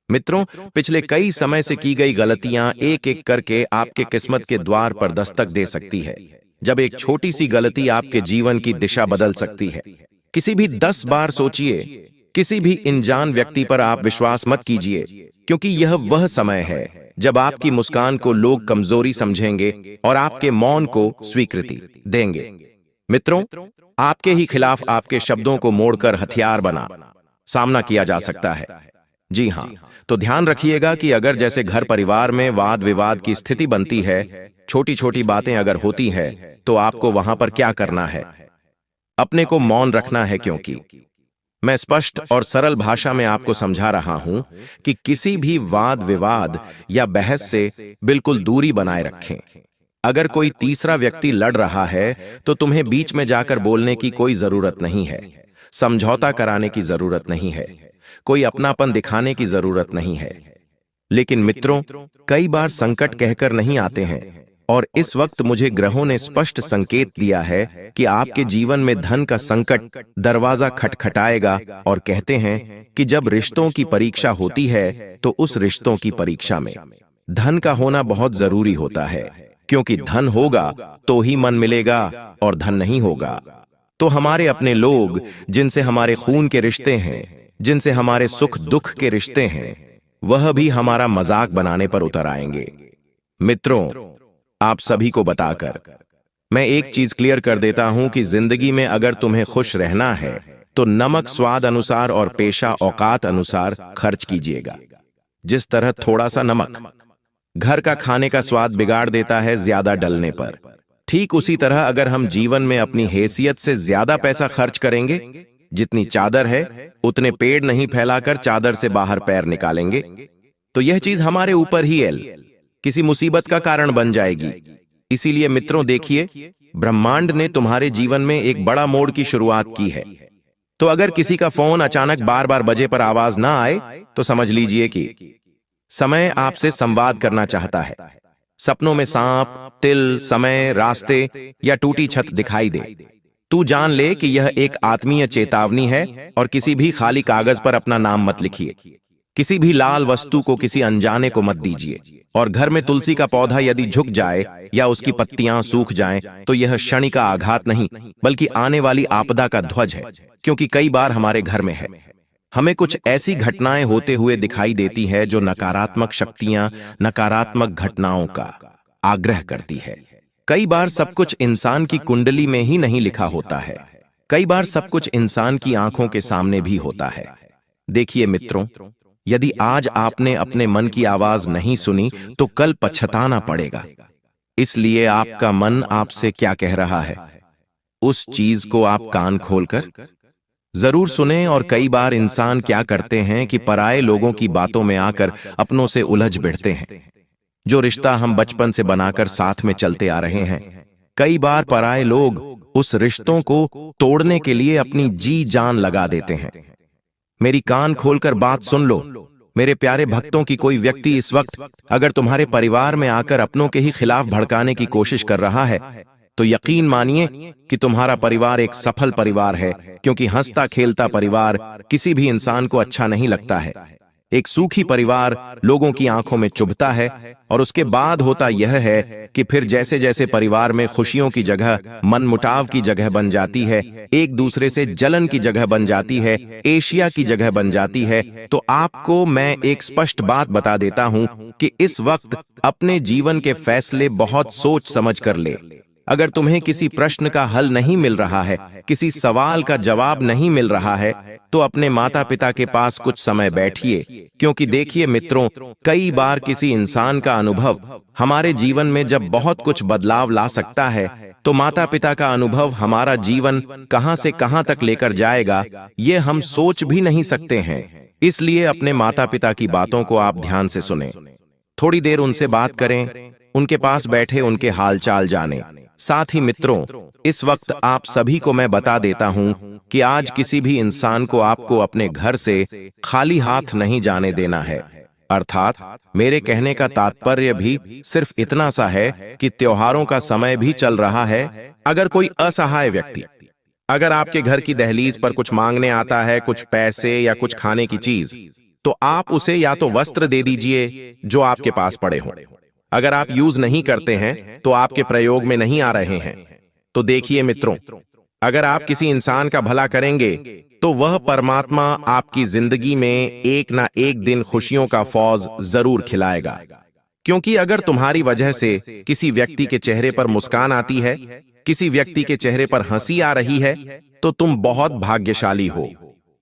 मित्रों, पिछले कई समय से की गई गलतियां एक एक करके आपके किस्मत के द्वार पर दस्तक दे सकती है। जब एक छोटी सी गलती आपके जीवन की दिशा बदल सकती है। किसी भी 10 बार सोचिए, किसी भी अनजान व्यक्ति पर आप विश्वास मत कीजिए, क्योंकि यह वह समय है जब आपकी मुस्कान को लोग कमजोरी समझेंगे और आपके मौन को स्वीकृति देंगे। मित्रों, आपके ही खिलाफ आपके शब्दों को मोड़कर हथियार बना सामना किया जा सकता है। जी हां, तो ध्यान रखिएगा कि अगर जैसे घर परिवार में वाद विवाद की स्थिति बनती है, छोटी छोटी बातें अगर होती है, तो आपको वहां पर क्या करना है? अपने को मौन रखना है, क्योंकि मैं स्पष्ट और सरल भाषा में आपको समझा रहा हूं कि किसी भी वाद विवाद या बहस से बिल्कुल दूरी बनाए रखें। अगर कोई तीसरा व्यक्ति लड़ रहा है तो तुम्हें बीच में जाकर बोलने की कोई जरूरत नहीं है, समझौता कराने की जरूरत नहीं है, कोई अपनापन दिखाने की जरूरत नहीं है। लेकिन मित्रों, कई बार संकट कहकर नहीं आते हैं, और इस वक्त मुझे ग्रहों ने स्पष्ट संकेत दिया है कि आपके जीवन में धन का संकट दरवाजा खटखटाएगा। और कहते हैं कि जब रिश्तों की परीक्षा होती है तो उस रिश्तों की परीक्षा में धन का होना बहुत जरूरी होता है, क्योंकि धन होगा तो ही मन मिलेगा, और धन नहीं होगा तो हमारे अपने लोग, जिनसे हमारे खून के रिश्ते हैं, जिनसे हमारे सुख दुख के रिश्ते हैं, वह भी हमारा मजाक बनाने पर उतर आएंगे। मित्रों, आप सभी को बताकर मैं एक चीज क्लियर कर देता हूं कि जिंदगी में अगर तुम्हें खुश रहना है तो नमक स्वाद अनुसार और पेशा औकात अनुसार खर्च कीजिएगा। जिस तरह थोड़ा सा नमक घर का खाने का स्वाद बिगाड़ देता है ज्यादा डलने पर, ठीक उसी तरह अगर हम जीवन में अपनी हैसियत से ज्यादा पैसा खर्च करेंगे, जितनी चादर है उतने पेड़ नहीं फैलाकर चादर से बाहर पैर निकालेंगे, तो यह चीज हमारे ऊपर ही किसी मुसीबत का कारण बन जाएगी। इसीलिए मित्रों, देखिए, ब्रह्मांड ने तुम्हारे जीवन में एक बड़ा मोड़ की शुरुआत की है। तो अगर किसी का फोन अचानक बार बार बजे पर आवाज ना आए तो समझ लीजिए कि समय आपसे संवाद करना चाहता है। सपनों में सांप, तिल, समय, रास्ते या टूटी छत दिखाई दे, तू जान ले कि यह एक आत्मीय चेतावनी है, और किसी भी खाली कागज पर अपना नाम मत लिखिए, किसी भी लाल वस्तु को किसी अनजाने को मत दीजिए। और घर में तुलसी का पौधा यदि झुक जाए या उसकी पत्तियां सूख जाएं, तो यह क्षणिक का आघात नहीं, बल्कि आने वाली आपदा का ध्वज है। क्योंकि कई बार हमारे घर में है, हमें कुछ ऐसी घटनाएं होते हुए दिखाई देती है जो नकारात्मक शक्तियां, नकारात्मक घटनाओं का आग्रह करती है। कई बार सब कुछ इंसान की कुंडली में ही नहीं लिखा होता है, कई बार सब कुछ इंसान की आंखों के सामने भी होता है। देखिए मित्रों, यदि आज आपने अपने मन की आवाज नहीं सुनी तो कल पछताना पड़ेगा। इसलिए आपका मन आपसे क्या कह रहा है, उस चीज को आप कान खोलकर जरूर सुने। और कई बार इंसान क्या करते हैं कि पराये लोगों की बातों में आकर अपनों से उलझ बैठते हैं। जो रिश्ता हम बचपन से बनाकर साथ में चलते आ रहे हैं, कई बार पराये लोग उस रिश्तों को तोड़ने के लिए अपनी जी जान लगा देते हैं। मेरी कान खोलकर बात सुन लो मेरे प्यारे भक्तों की कोई व्यक्ति इस वक्त अगर तुम्हारे परिवार में आकर अपनों के ही खिलाफ भड़काने की कोशिश कर रहा है, तो यकीन मानिए कि तुम्हारा परिवार एक सफल परिवार है। क्योंकि हंसता खेलता परिवार किसी भी इंसान को अच्छा नहीं लगता है। एक सूखी परिवार लोगों की आंखों में चुभता है। और उसके बाद होता यह है कि फिर जैसे जैसे परिवार में खुशियों की जगह मनमुटाव की जगह बन जाती है, एक दूसरे से जलन की जगह बन जाती है, एशिया की जगह बन जाती है, तो आपको मैं एक स्पष्ट बात बता देता हूं कि इस वक्त अपने जीवन के फैसले बहुत सोच समझ कर ले। अगर तुम्हें किसी प्रश्न का हल नहीं मिल रहा है, किसी सवाल का जवाब नहीं मिल रहा है, तो अपने माता पिता के पास कुछ समय बैठिए। क्योंकि देखिए मित्रों, कई बार किसी इंसान का अनुभव हमारे जीवन में जब बहुत कुछ बदलाव ला सकता है, तो माता पिता का अनुभव हमारा जीवन कहां से कहां तक लेकर जाएगा, ये हम सोच भी नहीं सकते हैं। इसलिए अपने माता पिता की बातों को आप ध्यान से सुनें, थोड़ी देर उनसे बात करें, उनके पास बैठे उनके हालचाल जानें। साथ ही मित्रों, इस वक्त आप सभी को मैं बता देता हूं कि आज किसी भी इंसान को आपको अपने घर से खाली हाथ नहीं जाने देना है। अर्थात मेरे कहने का तात्पर्य भी सिर्फ इतना सा है कि त्योहारों का समय भी चल रहा है। अगर कोई असहाय व्यक्ति अगर आपके घर की दहलीज पर कुछ मांगने आता है, कुछ पैसे या कुछ खाने की चीज, तो आप उसे या तो वस्त्र दे दीजिए जो आपके पास पड़े हों। अगर आप यूज नहीं करते हैं तो आपके प्रयोग में नहीं आ रहे हैं, तो देखिए मित्रों, अगर आप किसी इंसान का भला करेंगे तो वह परमात्मा आपकी जिंदगी में एक ना एक दिन खुशियों का फौज जरूर खिलाएगा। क्योंकि अगर तुम्हारी वजह से किसी व्यक्ति के चेहरे पर मुस्कान आती है, किसी व्यक्ति के चेहरे पर हंसी आ रही है, तो तुम बहुत भाग्यशाली हो।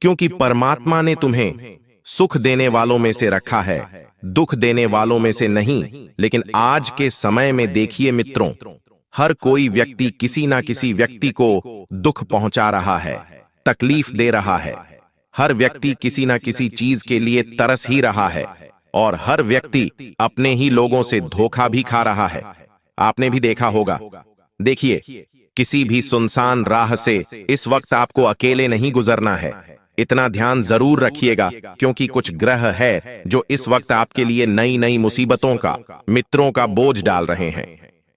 क्योंकि परमात्मा ने तुम्हें सुख देने वालों में से रखा है, दुख देने वालों में से नहीं। लेकिन आज के समय में देखिए मित्रों, हर कोई व्यक्ति किसी ना किसी व्यक्ति को दुख पहुंचा रहा है, तकलीफ दे रहा है। हर व्यक्ति किसी ना किसी चीज के लिए तरस ही रहा है, और हर व्यक्ति अपने ही लोगों से धोखा भी खा रहा है। आपने भी देखा होगा। देखिए, किसी भी सुनसान राह से इस वक्त आपको अकेले नहीं गुजरना है। इतना ध्यान जरूर रखिएगा, क्योंकि कुछ ग्रह है जो इस वक्त आपके लिए नई नई मुसीबतों का, मित्रों का बोझ डाल रहे हैं।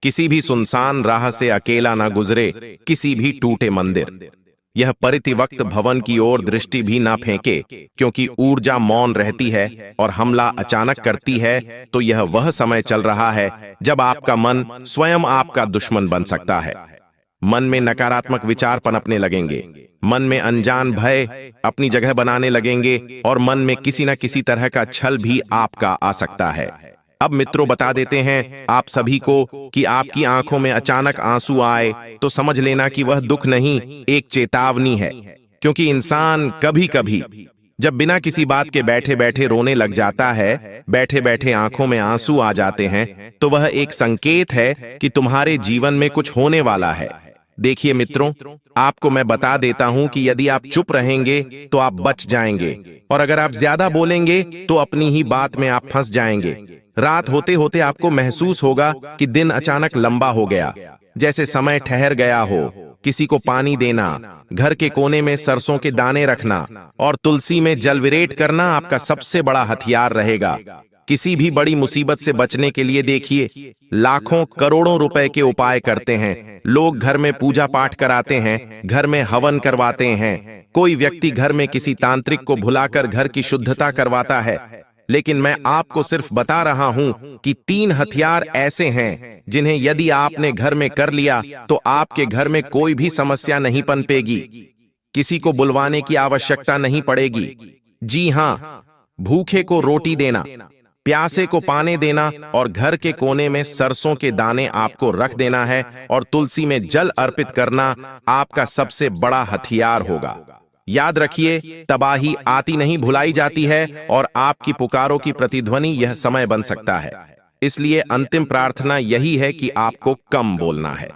किसी भी सुनसान राह से अकेला ना गुजरे, किसी भी टूटे मंदिर, यह परितिवक्त भवन की ओर दृष्टि भी ना फेंके। क्योंकि ऊर्जा मौन रहती है और हमला अचानक करती है, तो यह वह समय चल रहा है जब आपका मन स्वयं आपका दुश्मन बन सकता है। मन में नकारात्मक विचार पनपने लगेंगे, मन में अनजान भय अपनी जगह बनाने लगेंगे, और मन में किसी न किसी तरह का छल भी आपका आ सकता है। अब मित्रों, बता देते हैं आप सभी को कि आपकी आंखों में अचानक आंसू आए तो समझ लेना कि वह दुख नहीं, एक चेतावनी है। क्योंकि इंसान कभी कभी जब बिना किसी बात के बैठे बैठे रोने लग जाता है, बैठे बैठे आंखों में आंसू आ जाते हैं, तो वह एक संकेत है कि तुम्हारे जीवन में कुछ होने वाला है। देखिए मित्रों, आपको मैं बता देता हूं कि यदि आप चुप रहेंगे तो आप बच जाएंगे, और अगर आप ज्यादा बोलेंगे तो अपनी ही बात में आप फंस जाएंगे। रात होते होते आपको महसूस होगा कि दिन अचानक लंबा हो गया, जैसे समय ठहर गया हो। किसी को पानी देना, घर के कोने में सरसों के दाने रखना और तुलसी में जल विरेट करना आपका सबसे बड़ा हथियार रहेगा। किसी भी बड़ी मुसीबत से बचने के लिए देखिए, लाखों करोड़ों रुपए के उपाय करते हैं। लोग घर में पूजा पाठ कराते हैं, घर में हवन करवाते हैं, कोई व्यक्ति घर में किसी तांत्रिक को बुलाकर घर की शुद्धता करवाता है। लेकिन मैं आपको सिर्फ बता रहा हूं कि 3 हथियार ऐसे हैं जिन्हें यदि आपने घर में कर लिया तो आपके घर में कोई भी समस्या नहीं पनपेगी, किसी को बुलवाने की आवश्यकता नहीं पड़ेगी। जी हां, भूखे को रोटी देना, प्यासे को पानी देना और घर के कोने में सरसों के दाने आपको रख देना है और तुलसी में जल अर्पित करना आपका सबसे बड़ा हथियार होगा। याद रखिए, तबाही आती नहीं भुलाई जाती है और आपकी पुकारों की प्रतिध्वनि यह समय बन सकता है। इसलिए अंतिम प्रार्थना यही है कि आपको कम बोलना है,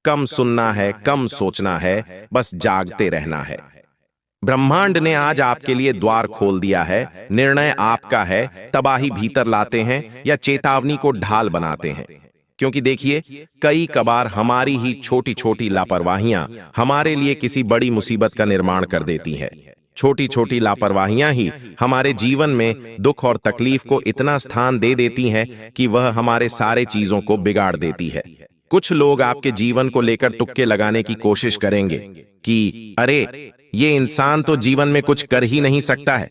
कम सुनना है, कम सोचना है, बस जागते रहना है। ब्रह्मांड ने आज आपके लिए द्वार खोल दिया है। निर्णय आपका है, तबाही भीतर लाते हैं या चेतावनी को ढाल बनाते हैं। क्योंकि देखिए, कई कबार हमारी ही छोटी छोटी लापरवाहियां हमारे लिए किसी बड़ी मुसीबत का निर्माण कर देती हैं। छोटी छोटी लापरवाहियां ही हमारे जीवन में दुख और तकलीफ को इतना स्थान दे देती हैं कि वह हमारे सारे चीजों को बिगाड़ देती है। कुछ लोग आपके जीवन को लेकर तुक्के लगाने की कोशिश करेंगे कि अरे, ये इंसान तो जीवन में कुछ कर ही नहीं सकता है,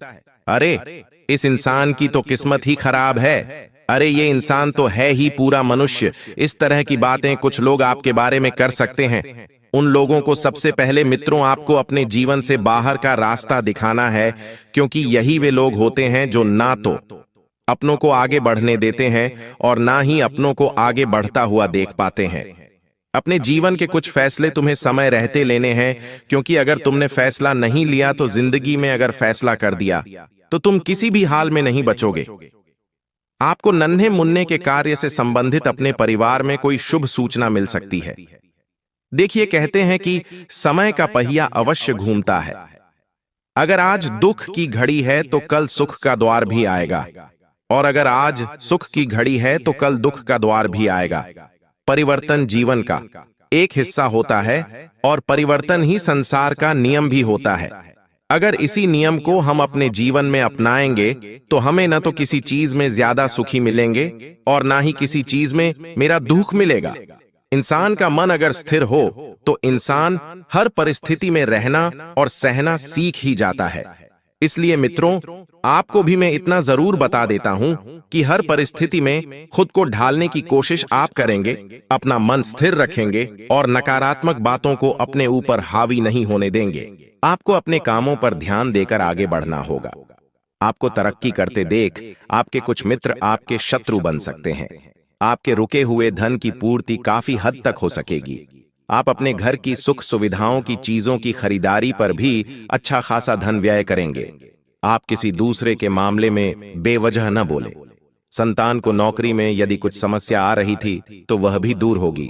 अरे इस इंसान की तो किस्मत ही खराब है, अरे ये इंसान तो है ही पूरा मनुष्य। इस तरह की बातें कुछ लोग आपके बारे में कर सकते हैं। उन लोगों को सबसे पहले मित्रों आपको अपने जीवन से बाहर का रास्ता दिखाना है, क्योंकि यही वे लोग होते हैं जो ना तो अपनों को आगे बढ़ने देते हैं और ना ही अपनों को आगे बढ़ता हुआ देख पाते हैं। अपने जीवन के कुछ फैसले तुम्हें समय रहते लेने हैं, क्योंकि अगर तुमने फैसला नहीं लिया तो जिंदगी में अगर फैसला कर दिया तो तुम किसी भी हाल में नहीं बचोगे। आपको नन्हे मुन्ने के कार्य से संबंधित अपने परिवार में कोई शुभ सूचना मिल सकती है। देखिए, कहते हैं कि समय का पहिया अवश्य घूमता है। अगर आज दुख की घड़ी है तो कल सुख का द्वार भी आएगा, और अगर आज सुख की घड़ी है तो कल दुख का द्वार भी आएगा। परिवर्तन जीवन का एक हिस्सा होता है और परिवर्तन ही संसार का नियम भी होता है। अगर इसी नियम को हम अपने जीवन में अपनाएंगे तो हमें न तो किसी चीज में ज्यादा सुखी मिलेंगे और ना ही किसी चीज में मेरा दुख मिलेगा। इंसान का मन अगर स्थिर हो तो इंसान हर परिस्थिति में रहना और सहना सीख ही जाता है। इसलिए मित्रों, आपको भी मैं इतना जरूर बता देता हूं कि हर परिस्थिति में खुद को ढालने की कोशिश आप करेंगे, अपना मन स्थिर रखेंगे और नकारात्मक बातों को अपने ऊपर हावी नहीं होने देंगे। आपको अपने कामों पर ध्यान देकर आगे बढ़ना होगा। आपको तरक्की करते देख आपके कुछ मित्र आपके शत्रु बन सकते हैं। आपके रुके हुए धन की पूर्ति काफी हद तक हो सकेगी। आप अपने घर की सुख सुविधाओं की चीजों की खरीदारी पर भी अच्छा खासा धन व्यय करेंगे। आप किसी दूसरे के मामले में बेवजह न बोले। संतान को नौकरी में यदि कुछ समस्या आ रही थी तो वह भी दूर होगी।